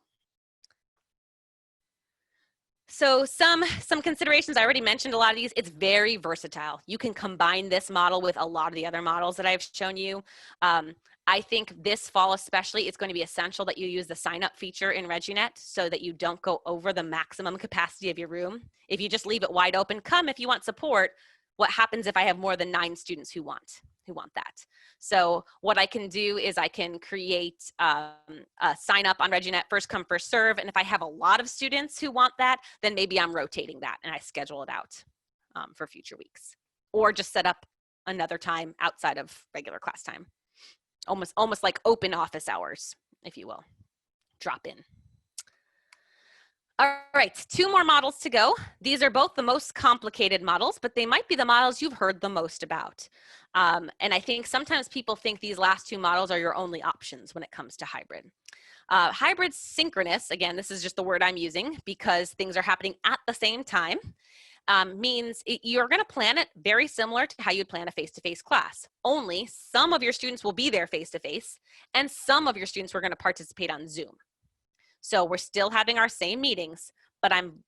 So some considerations, I already mentioned a lot of these. It's very versatile. You can combine this model with a lot of the other models that I've shown you. I think this fall especially, it's going to be essential that you use the sign up feature in ReggieNet so that you don't go over the maximum capacity of your room. If you just leave it wide open, come if you want support. What happens if I have more than 9 students who want that? So what I can do is I can create a sign up on ReggieNet, first come, first serve. And if I have a lot of students who want that, then maybe I'm rotating that and I schedule it out for future weeks, or just set up another time outside of regular class time. Almost like open office hours, if you will. Drop in. All right, 2 more models to go. These are both the most complicated models, but they might be the models you've heard the most about. And I think sometimes people think these last 2 models are your only options when it comes to hybrid. Hybrid synchronous, again, this is just the word I'm using because things are happening at the same time, means you're going to plan it very similar to how you'd plan a face-to-face class. Only some of your students will be there face-to-face, and some of your students were going to participate on Zoom. So we're still having our same meetings, but I'm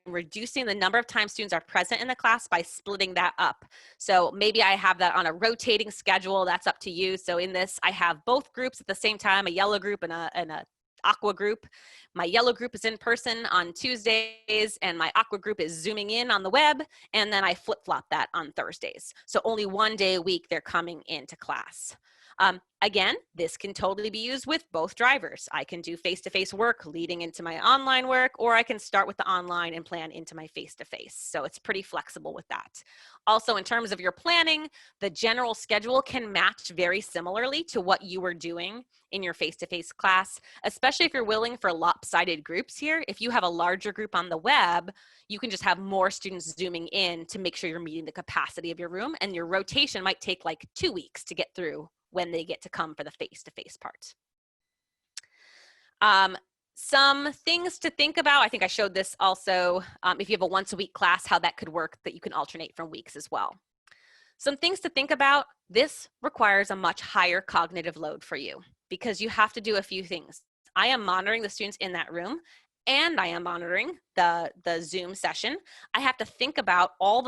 reducing the number of times students are present in the class by splitting that up. So maybe I have that on a rotating schedule. That's up to you. So in this, I have both groups at the same time, a yellow group and a aqua group. My yellow group is in person on Tuesdays, and my aqua group is Zooming in on the web, and then I flip-flop that on Thursdays. So only 1 day a week they're coming into class. Again, this can totally be used with both drivers. I can do face-to-face work leading into my online work, or I can start with the online and plan into my face-to-face. So it's pretty flexible with that. Also, in terms of your planning, the general schedule can match very similarly to what you were doing in your face-to-face class, especially if you're willing for lopsided groups here. If you have a larger group on the web, you can just have more students Zooming in to make sure you're meeting the capacity of your room, and your rotation might take like 2 weeks to get through when they get to come for the face-to-face part. Some things to think about, I think I showed this also, if you have a once-a-week class, how that could work, that you can alternate from weeks as well. Some things to think about, this requires a much higher cognitive load for you because you have to do a few things. I am monitoring the students in that room, and I am monitoring the Zoom session. I have to think about all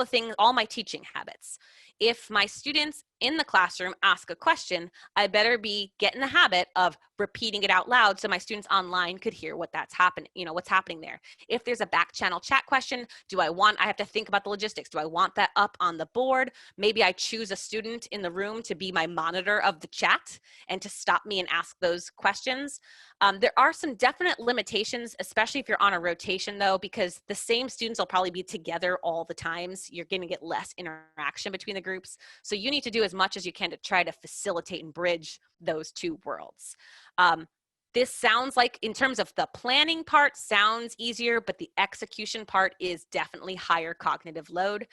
my teaching habits. If my students in the classroom ask a question, I better be getting the habit of repeating it out loud so my students online could hear what's happening there. If there's a back channel chat question, I have to think about the logistics. Do I want that up on the board? Maybe I choose a student in the room to be my monitor of the chat and to stop me and ask those questions. There are some definite limitations, especially if you're on a rotation though, because the same students will probably be together all the times. You're going to get less interaction between the groups. So you need to do as much as you can to try to facilitate and bridge those 2 worlds. This sounds like, in terms of the planning part, sounds easier, but the execution part is definitely higher cognitive load.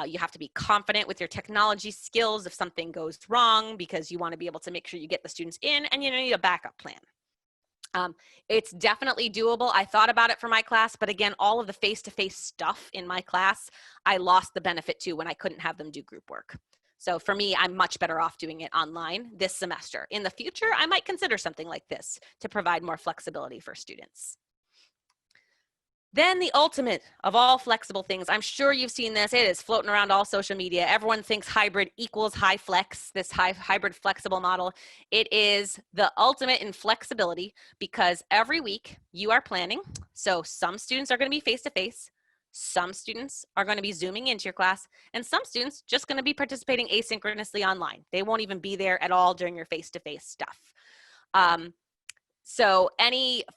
You have to be confident with your technology skills if something goes wrong, because you want to be able to make sure you get the students in, and you need a backup plan. It's definitely doable. I thought about it for my class, but again, all of the face-to-face stuff in my class, I lost the benefit to when I couldn't have them do group work. So for me, I'm much better off doing it online this semester. In the future, I might consider something like this to provide more flexibility for students. Then the ultimate of all flexible things, I'm sure you've seen this, it is floating around all social media. Everyone thinks hybrid equals high flex, this hybrid flexible model. It is the ultimate in flexibility because every week you are planning. So some students are going to be face-to-face, some students are going to be Zooming into your class, and some students just going to be participating asynchronously online. They won't even be there at all during your face-to-face stuff. So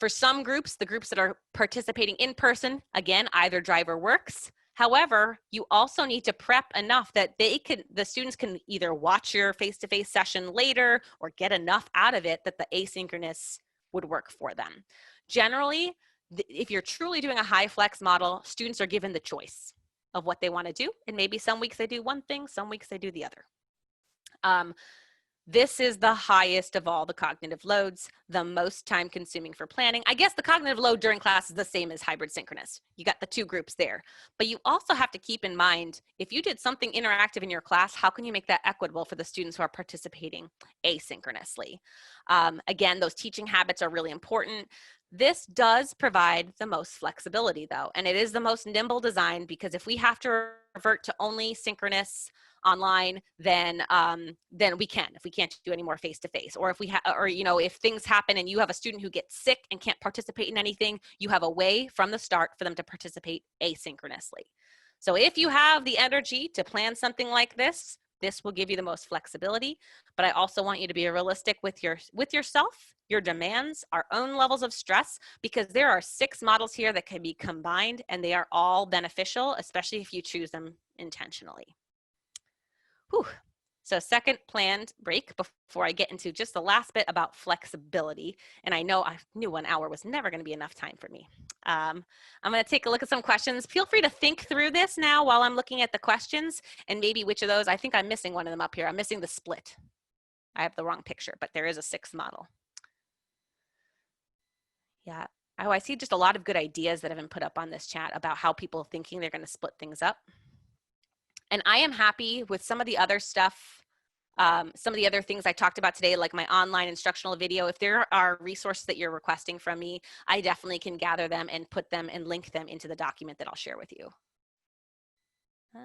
for some groups, the groups that are participating in person, again, either driver works. However, you also need to prep enough that the students can either watch your face-to-face session later or get enough out of it that the asynchronous would work for them. Generally, if you're truly doing a high flex model, students are given the choice. of what they want to do. And maybe some weeks they do one thing, some weeks they do the other. This is the highest of all the cognitive loads, the most time consuming for planning. I guess the cognitive load during class is the same as hybrid synchronous. You got the two groups there. But you also have to keep in mind, if you did something interactive in your class, how can you make that equitable for the students who are participating asynchronously? Again, those teaching habits are really important. This does provide the most flexibility though, and it is the most nimble design, because if we have to revert to only synchronous online, then we can, if we can't do any more face-to-face, or if we or you know, if things happen and you have a student who gets sick and can't participate in anything, you have a way from the start for them to participate asynchronously. So if you have the energy to plan something like this, this will give you the most flexibility. But I also want you to be realistic with yourself, your demands, our own levels of stress, because there are 6 models here that can be combined, and they are all beneficial, especially if you choose them intentionally. Whew. So second planned break before I get into just the last bit about flexibility. And I know I knew 1 hour was never going to be enough time for me. I'm going to take a look at some questions. Feel free to think through this now while I'm looking at the questions, and maybe which of those, I think I'm missing one of them up here. I'm missing the split. I have the wrong picture, but there is a 6th model. Yeah. Oh, I see just a lot of good ideas that have been put up on this chat about how people are thinking they're going to split things up. And I am happy with some of the other stuff, some of the other things I talked about today, like my online instructional video. If there are resources that you're requesting from me, I definitely can gather them and put them and link them into the document that I'll share with you. Let's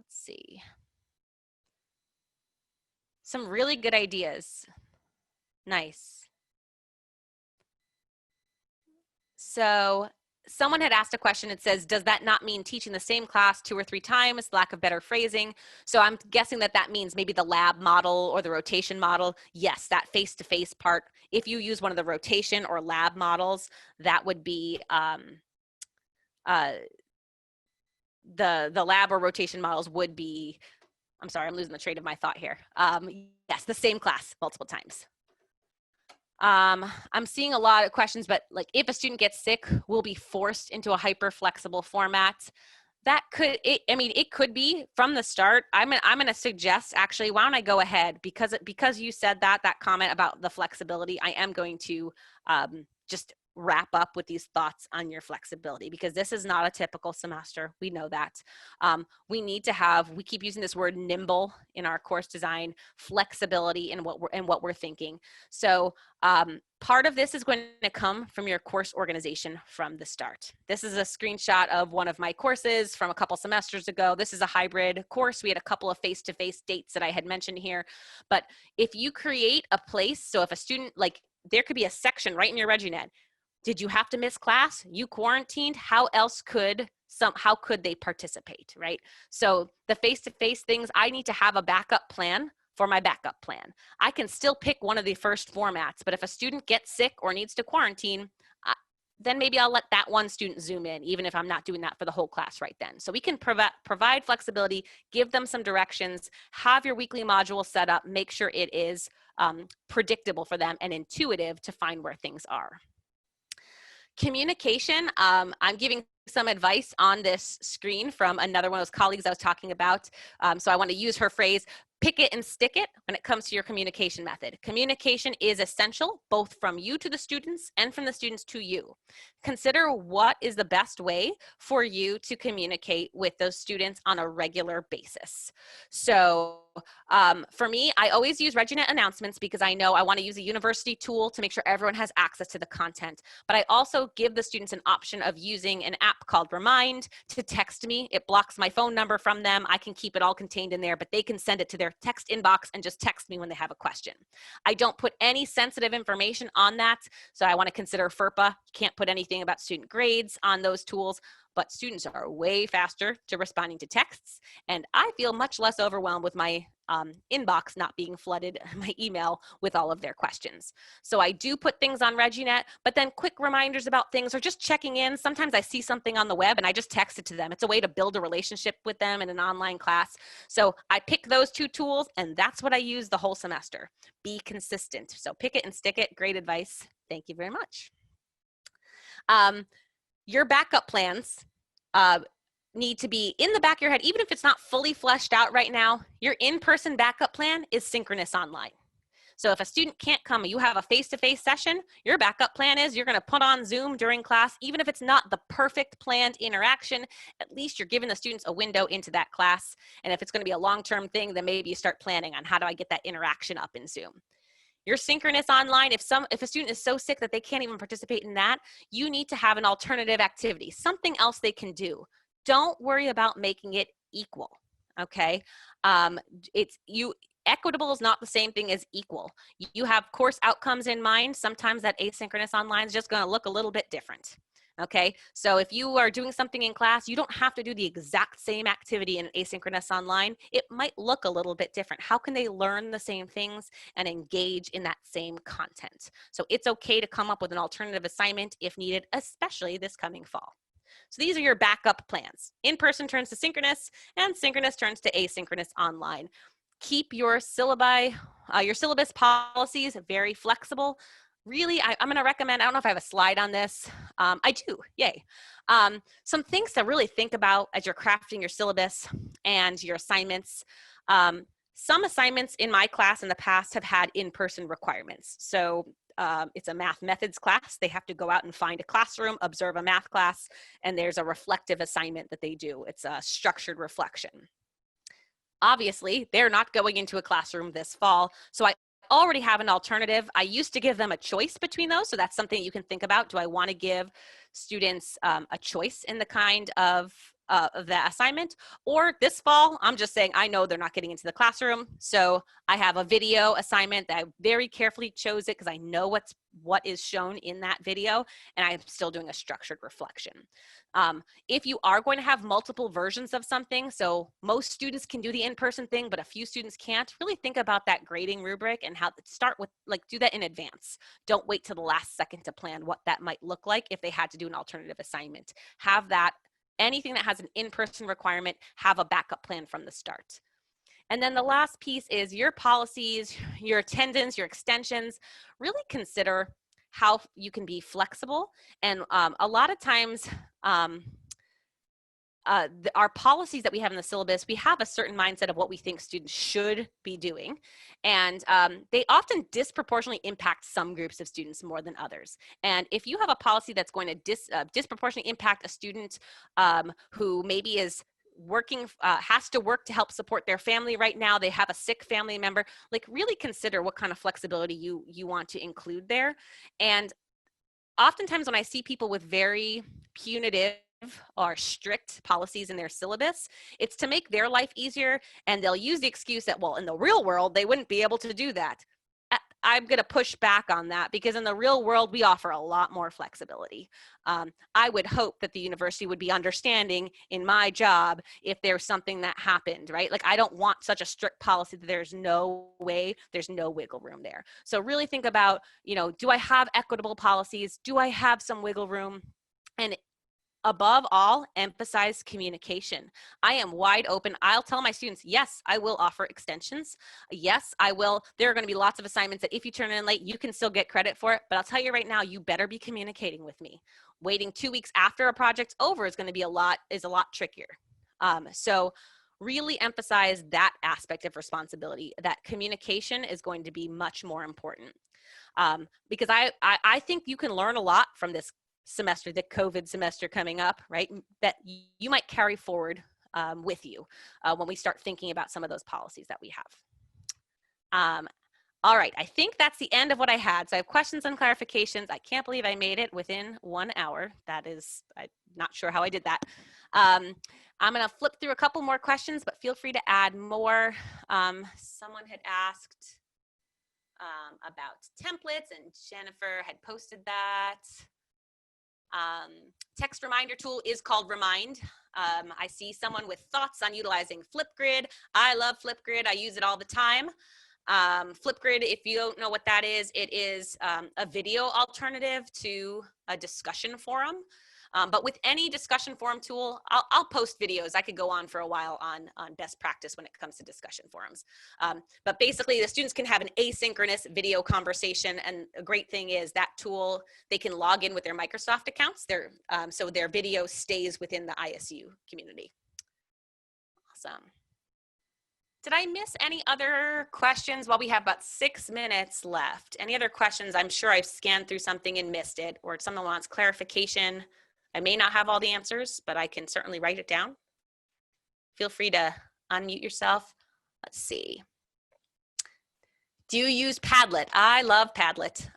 see. Some really good ideas. Nice. So someone had asked a question. It says, does that not mean teaching the same class 2 or 3 times, lack of better phrasing? So I'm guessing that that means maybe the lab model or the rotation model. Yes, that face-to-face part. If you use one of the rotation or lab models, that would be the lab or rotation models would be, I'm sorry, I'm losing the train of my thought here. Yes, the same class multiple times. I'm seeing a lot of questions, but like if a student gets sick, we'll be forced into a hyper flexible format. That could, it could be from the start. I'm going to suggest, actually, why don't I go ahead, because you said that comment about the flexibility, I am going to just wrap up with these thoughts on your flexibility, because this is not a typical semester. We know that. We need to have, we keep using this word nimble in our course design, flexibility in what we're thinking. So part of this is going to come from your course organization from the start. This is a screenshot of one of my courses from a couple semesters ago. This is a hybrid course. We had a couple of face-to-face dates that I had mentioned here. But if you create a place, so if a student, like there could be a section right in your ReggieNet. Did you have to miss class? You quarantined? How else could how could they participate, right? So the face-to-face things, I need to have a backup plan for my backup plan. I can still pick one of the first formats, but if a student gets sick or needs to quarantine, then maybe I'll let that one student Zoom in, even if I'm not doing that for the whole class right then. So we can provide flexibility, give them some directions, have your weekly module set up, make sure it is predictable for them and intuitive to find where things are. Communication, I'm giving some advice on this screen from another one of those colleagues I was talking about. So I want to use her phrase, pick it and stick it when it comes to your communication method. Communication is essential, both from you to the students and from the students to you. Consider what is the best way for you to communicate with those students on a regular basis. So for me, I always use ReggieNet announcements because I know I want to use a university tool to make sure everyone has access to the content. But I also give the students an option of using an app called Remind to text me. It blocks my phone number from them. I can keep it all contained in there, but they can send it to their text inbox and just text me when they have a question. I don't put any sensitive information on that. So I want to consider FERPA. You can't put anything about student grades on those tools, but students are way faster to responding to texts. And I feel much less overwhelmed with my inbox not being flooded, my email with all of their questions. So I do put things on ReggieNet, but then quick reminders about things or just checking in. Sometimes I see something on the web and I just text it to them. It's a way to build a relationship with them in an online class. So I pick those 2 tools and that's what I use the whole semester. Be consistent. So pick it and stick it. Great advice. Thank you very much. Your backup plans, need to be in the back of your head, even if it's not fully fleshed out right now, your in-person backup plan is synchronous online. So if a student can't come, you have a face-to-face session, your backup plan is you're going to put on Zoom during class, even if it's not the perfect planned interaction, at least you're giving the students a window into that class. And if it's going to be a long-term thing, then maybe you start planning on how do I get that interaction up in Zoom. Your synchronous online, if a student is so sick that they can't even participate in that, you need to have an alternative activity, something else they can do. Don't worry about making it equal, okay? Equitable is not the same thing as equal. You have course outcomes in mind. Sometimes that asynchronous online is just going to look a little bit different. Okay, so if you are doing something in class, you don't have to do the exact same activity in asynchronous online. It might look a little bit different. How can they learn the same things and engage in that same content? So it's okay to come up with an alternative assignment if needed, especially this coming fall. So these are your backup plans. In-person turns to synchronous, and synchronous turns to asynchronous online. Keep your syllabus policies very flexible. Really, I'm going to recommend, I don't know if I have a slide on this. I do, yay. Some things to really think about as you're crafting your syllabus and your assignments. Some assignments in my class in the past have had in-person requirements. So it's a math methods class. They have to go out and find a classroom, observe a math class, and there's a reflective assignment that they do. It's a structured reflection. Obviously, they're not going into a classroom this fall, so I already have an alternative. I used to give them a choice between those, so that's something you can think about. Do I want to give students a choice in the kind of the assignment? Or this fall, I'm just saying, I know they're not getting into the classroom, so I have a video assignment that I very carefully chose it because I know what is shown in that video, and I'm still doing a structured reflection. If you are going to have multiple versions of something, so most students can do the in-person thing, but a few students can't, really think about that grading rubric and how to start with, do that in advance. Don't wait till the last second to plan what that might look like if they had to do an alternative assignment. Have that, anything that has an in-person requirement, have a backup plan from the start. And then the last piece is your policies, your attendance, your extensions. Really consider how you can be flexible. And a lot of times, our policies that we have in the syllabus, we have a certain mindset of what we think students should be doing. And they often disproportionately impact some groups of students more than others. And if you have a policy that's going to disproportionately impact a student who maybe is working, has to work to help support their family right now, they have a sick family member, really consider what kind of flexibility you want to include there. And oftentimes when I see people with very punitive or strict policies in their syllabus, it's to make their life easier, and they'll use the excuse that, well, in the real world, they wouldn't be able to do that. I'm going to push back on that because in the real world, we offer a lot more flexibility. I would hope that the university would be understanding in my job if there's something that happened, right? I don't want such a strict policy that there's no way, there's no wiggle room there. So really think about, do I have equitable policies? Do I have some wiggle room? And above all, emphasize communication. I am wide open. I'll tell my students, yes, I will offer extensions. Yes, I will. There are going to be lots of assignments that if you turn in late, you can still get credit for it. But I'll tell you right now, you better be communicating with me. Waiting 2 weeks after a project's over is going to be a lot trickier. So really emphasize that aspect of responsibility. That communication is going to be much more important. Because I think you can learn a lot from this semester, the COVID semester coming up, right? That you might carry forward with you when we start thinking about some of those policies that we have. All right, I think that's the end of what I had. So I have questions and clarifications. I can't believe I made it within 1 hour. That is, I'm not sure how I did that. I'm gonna flip through a couple more questions, but feel free to add more. Someone had asked about templates, and Jennifer had posted that. Text reminder tool is called Remind. I see someone with thoughts on utilizing Flipgrid. I love Flipgrid. I use it all the time. Flipgrid, if you don't know what that is, it is a video alternative to a discussion forum. But with any discussion forum tool, I'll post videos. I could go on for a while on best practice when it comes to discussion forums. But basically, the students can have an asynchronous video conversation. And a great thing is that tool, they can log in with their Microsoft accounts. So their video stays within the ISU community. Awesome. Did I miss any other questions? Well, we have about 6 minutes left. Any other questions? I'm sure I've scanned through something and missed it, or if someone wants clarification. I may not have all the answers, but I can certainly write it down. Feel free to unmute yourself. Let's see. Do you use Padlet? I love Padlet.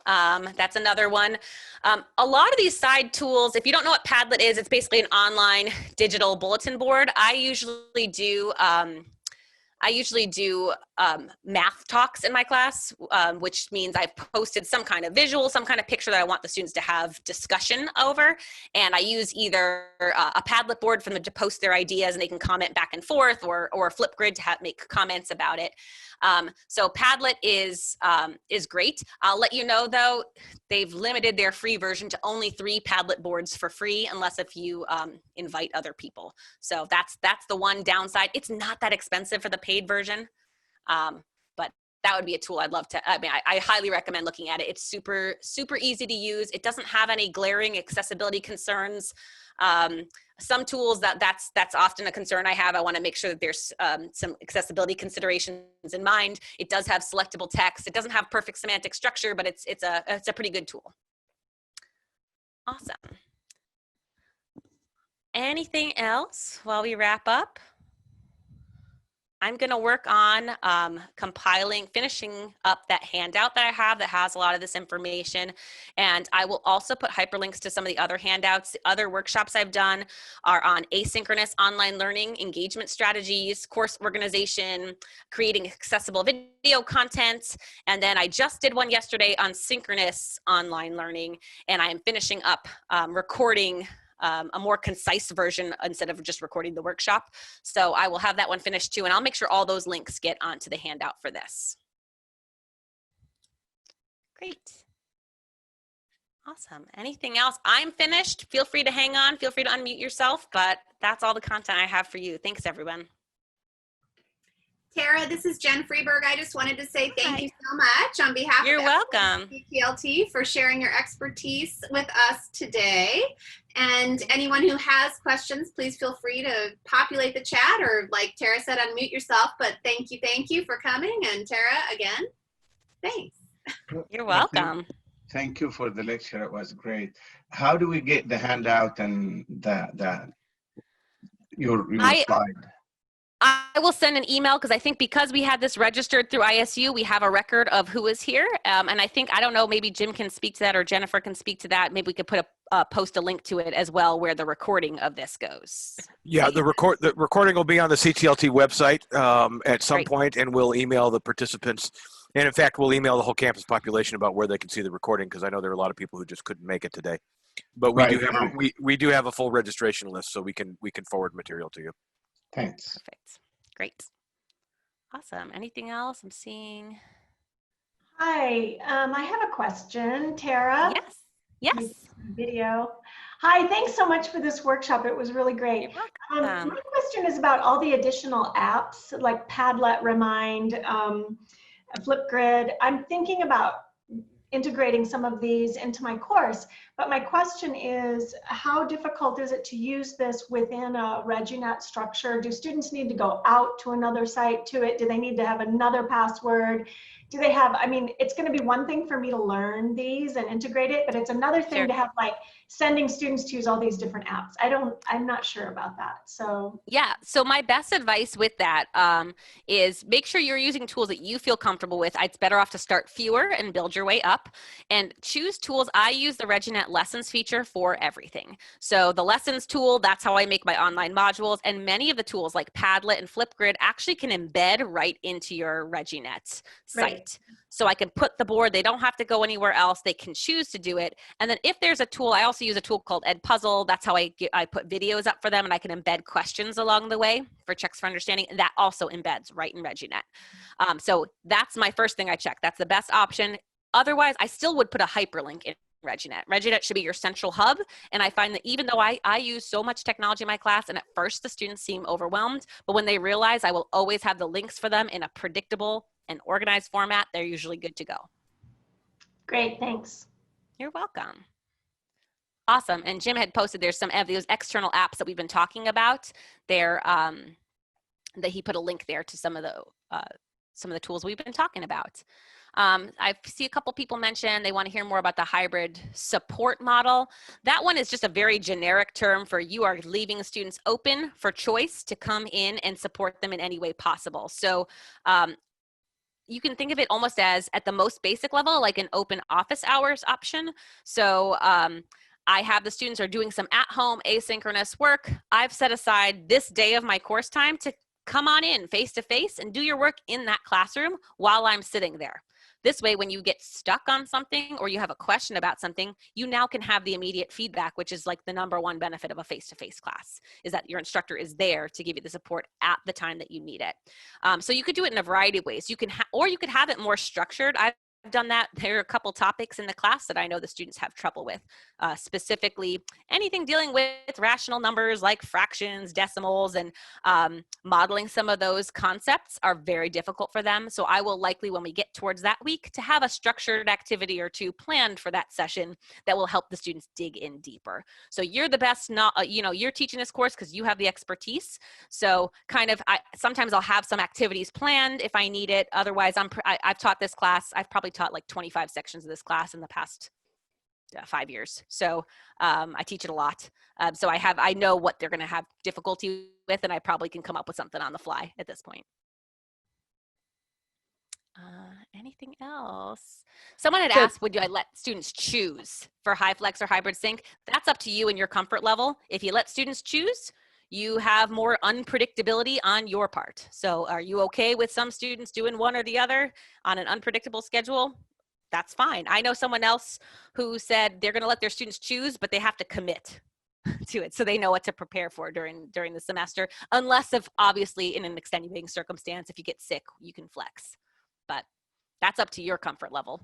That's another one. A lot of these side tools, if you don't know what Padlet is, it's basically an online digital bulletin board. I usually do math talks in my class, which means I've posted some kind of visual, some kind of picture that I want the students to have discussion over. And I use either a Padlet board for them to post their ideas and they can comment back and forth, or a Flipgrid to make comments about it. So Padlet is great. I'll let you know though, they've limited their free version to only 3 Padlet boards for free, unless if you invite other people. So that's the one downside. It's not that expensive for the paid version, but that would be a tool I'd love to, I highly recommend looking at it. It's super, super easy to use. It doesn't have any glaring accessibility concerns. Some tools that's often a concern I have. I want to make sure that there's some accessibility considerations in mind. It does have selectable text. It doesn't have perfect semantic structure, but it's a pretty good tool. Awesome. Anything else while we wrap up? I'm going to work on finishing up that handout that I have that has a lot of this information. And I will also put hyperlinks to some of the other handouts. The other workshops I've done are on asynchronous online learning, engagement strategies, course organization, creating accessible video content. And then I just did one yesterday on synchronous online learning. And I am finishing up recording a more concise version instead of just recording the workshop. So I will have that one finished too, and I'll make sure all those links get onto the handout for this. Great. Awesome. Anything else? I'm finished. Feel free to hang on. Feel free to unmute yourself, but that's all the content I have for you. Thanks, everyone. Tara, this is Jen Freeberg. I just wanted to say thank you so much on behalf You're of welcome. CTLT for sharing your expertise with us today. And anyone who has questions, please feel free to populate the chat, or like Tara said, unmute yourself. But thank you for coming. And Tara, again, thanks. You're welcome. Thank you for the lecture. It was great. How do we get the handout and your slide? I will send an email, because I think because we had this registered through ISU, we have a record of who is here. And I think, I don't know, maybe Jim can speak to that or Jennifer can speak to that. Maybe we could put post a link to it as well, where the recording of this goes. Yeah, the recording will be on the CTLT website at some point, and we'll email the participants. And in fact, we'll email the whole campus population about where they can see the recording, because I know there are a lot of people who just couldn't make it today. But we do have a full registration list, so we can forward material to you. Thanks. Perfect. Great. Awesome. Anything else I'm seeing? Hi, I have a question, Tara. Yes. Yes. Video. Hi, thanks so much for this workshop. It was really great. My question is about all the additional apps like Padlet, Remind, Flipgrid. I'm thinking about integrating some of these into my course, but my question is, how difficult is it to use this within a ReggieNet structure? Do students need to go out to another site to it? Do they need to have another password? Do they have, I mean, it's going to be one thing for me to learn these and integrate it, but it's another thing to have like sending students to use all these different apps. I'm not sure about that. So yeah, so my best advice with that is make sure you're using tools that you feel comfortable with. It's better off to start fewer and build your way up, and choose tools. I use the ReggieNet lessons feature for everything. So the lessons tool, that's how I make my online modules, and many of the tools like Padlet and Flipgrid actually can embed right into your ReggieNet site. Right. So I can put the board, they don't have to go anywhere else, they can choose to do it. And then if there's a tool, I also use a tool called Edpuzzle. That's how I put videos up for them, and I can embed questions along the way for checks for understanding. That also embeds right in ReggieNet. So that's my first thing I check. That's the best option. Otherwise, I still would put a hyperlink in ReggieNet. ReggieNet should be your central hub. And I find that even though I use so much technology in my class, and at first the students seem overwhelmed, but when they realize I will always have the links for them in a predictable and organized format, they're usually good to go. Great, thanks. You're welcome. Awesome. And Jim had posted there's some of those external apps that we've been talking about. There, that he put a link there to some of the tools we've been talking about. I see a couple people mention they want to hear more about the hybrid support model. That one is just a very generic term for you are leaving students open for choice to come in and support them in any way possible. So you can think of it almost as at the most basic level, like an open office hours option. So I have the students are doing some at-home asynchronous work. I've set aside this day of my course time to come on in face-to-face and do your work in that classroom while I'm sitting there. This way, when you get stuck on something or you have a question about something, you now can have the immediate feedback, which is like the #1 benefit of a face-to-face class, is that your instructor is there to give you the support at the time that you need it. So you could do it in a variety of ways. You can, or you could have it more structured. I've done that. There are a couple topics in the class that I know the students have trouble with, specifically anything dealing with rational numbers like fractions, decimals, and modeling some of those concepts are very difficult for them. So I will likely, when we get towards that week, to have a structured activity or two planned for that session that will help the students dig in deeper. So you're the best, you're teaching this course because you have the expertise. So kind of, sometimes I'll have some activities planned if I need it. Otherwise, I've taught this class. I've probably taught like 25 sections of this class in the past 5 years. So I teach it a lot. So I know what they're going to have difficulty with, and I probably can come up with something on the fly at this point. Anything else? Someone had asked, would I let students choose for HiFlex or hybrid sync? That's up to you and your comfort level. If you let students choose, you have more unpredictability on your part. So are you okay with some students doing one or the other on an unpredictable schedule? That's fine. I know someone else who said they're going to let their students choose, but they have to commit to it so they know what to prepare for during the semester, unless if obviously in an extenuating circumstance, if you get sick, you can flex. But that's up to your comfort level.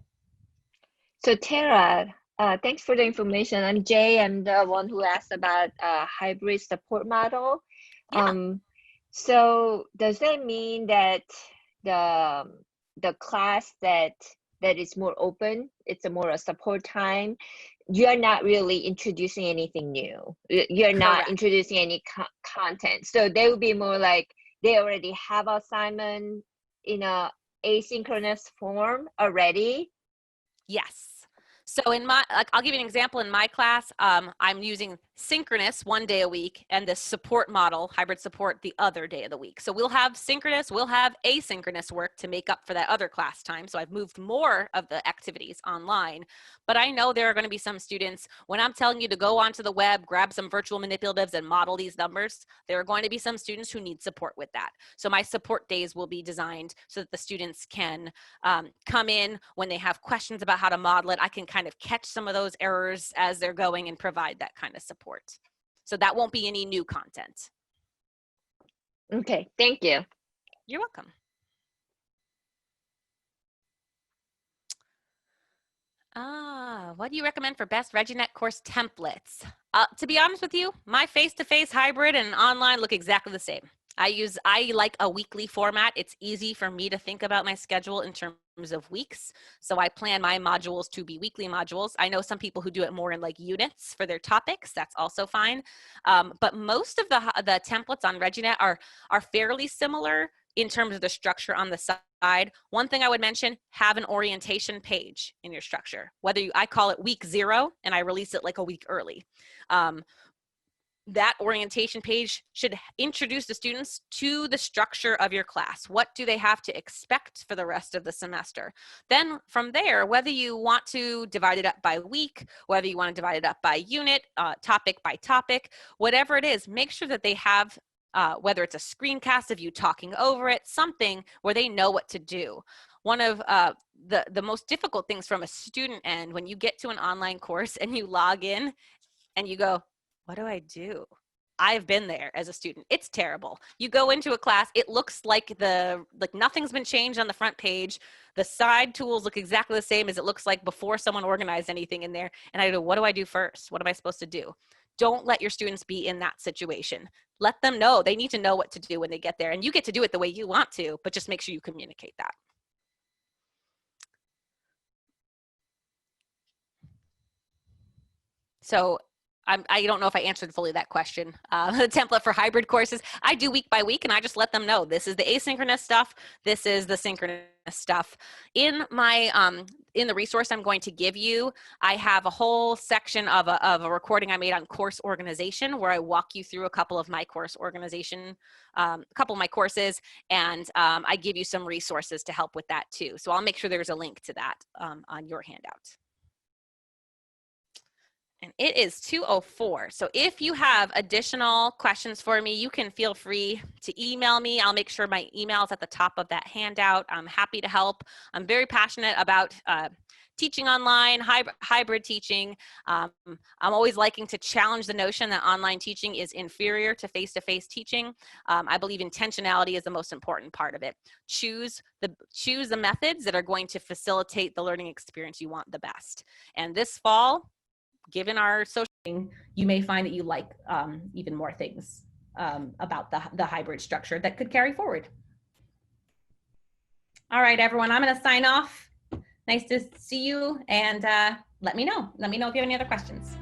So Tara, thanks for the information. I'm Jay. I'm the one who asked about hybrid support model. Yeah. So does that mean that the class that is more open, it's more a support time, you're not really introducing anything new. You're not Correct. introducing any content. So they will be more like they already have assignment in a asynchronous form already. Yes. So I'll give you an example. In my class, I'm using synchronous 1 day a week and the support model, hybrid support, the other day of the week. So we'll have synchronous, we'll have asynchronous work to make up for that other class time. So I've moved more of the activities online, but I know there are going to be some students, when I'm telling you to go onto the web, grab some virtual manipulatives and model these numbers, there are going to be some students who need support with that. So my support days will be designed so that the students can come in when they have questions about how to model it. I can kind of catch some of those errors as they're going and provide that kind of support. So that won't be any new content. Okay, thank you. You're welcome. What do you recommend for best ReggieNet course templates? To be honest with you, my face-to-face, hybrid, and online look exactly the same. I like a weekly format. It's easy for me to think about my schedule in terms of weeks. So I plan my modules to be weekly modules. I know some people who do it more in like units for their topics. That's also fine. But most of the templates on ReggieNet are fairly similar in terms of the structure on the side. One thing I would mention, have an orientation page in your structure. I call it week 0 and I release it like a week early. That orientation page should introduce the students to the structure of your class. What do they have to expect for the rest of the semester? Then from there, whether you want to divide it up by week, whether you want to divide it up by unit, topic by topic, whatever it is, make sure that they have, whether it's a screencast of you talking over it, something where they know what to do. One of the most difficult things from a student end, when you get to an online course and you log in and you go, what do I do? I've been there as a student. It's terrible. You go into a class, it looks like nothing's been changed on the front page. The side tools look exactly the same as it looks like before someone organized anything in there. And I go, what do I do first? What am I supposed to do? Don't let your students be in that situation. Let them know. They need to know what to do when they get there. And you get to do it the way you want to, but just make sure you communicate that. So I don't know if I answered fully that question. The template for hybrid courses, I do week by week, and I just let them know this is the asynchronous stuff, this is the synchronous stuff. In my in the resource I'm going to give you, I have a whole section of a recording I made on course organization, where I walk you through a couple of my course organization, a couple of my courses, and I give you some resources to help with that too. So I'll make sure there's a link to that on your handout. And it is 2:04. So if you have additional questions for me, you can feel free to email me. I'll make sure my email is at the top of that handout. I'm happy to help. I'm very passionate about teaching online, hybrid teaching. I'm always liking to challenge the notion that online teaching is inferior to face-to-face teaching. I believe intentionality is the most important part of it. Choose the methods that are going to facilitate the learning experience you want the best. And this fall, given our social, you may find that you like even more things about the hybrid structure that could carry forward. All right, everyone, I'm going to sign off. Nice to see you, and let me know. Let me know if you have any other questions.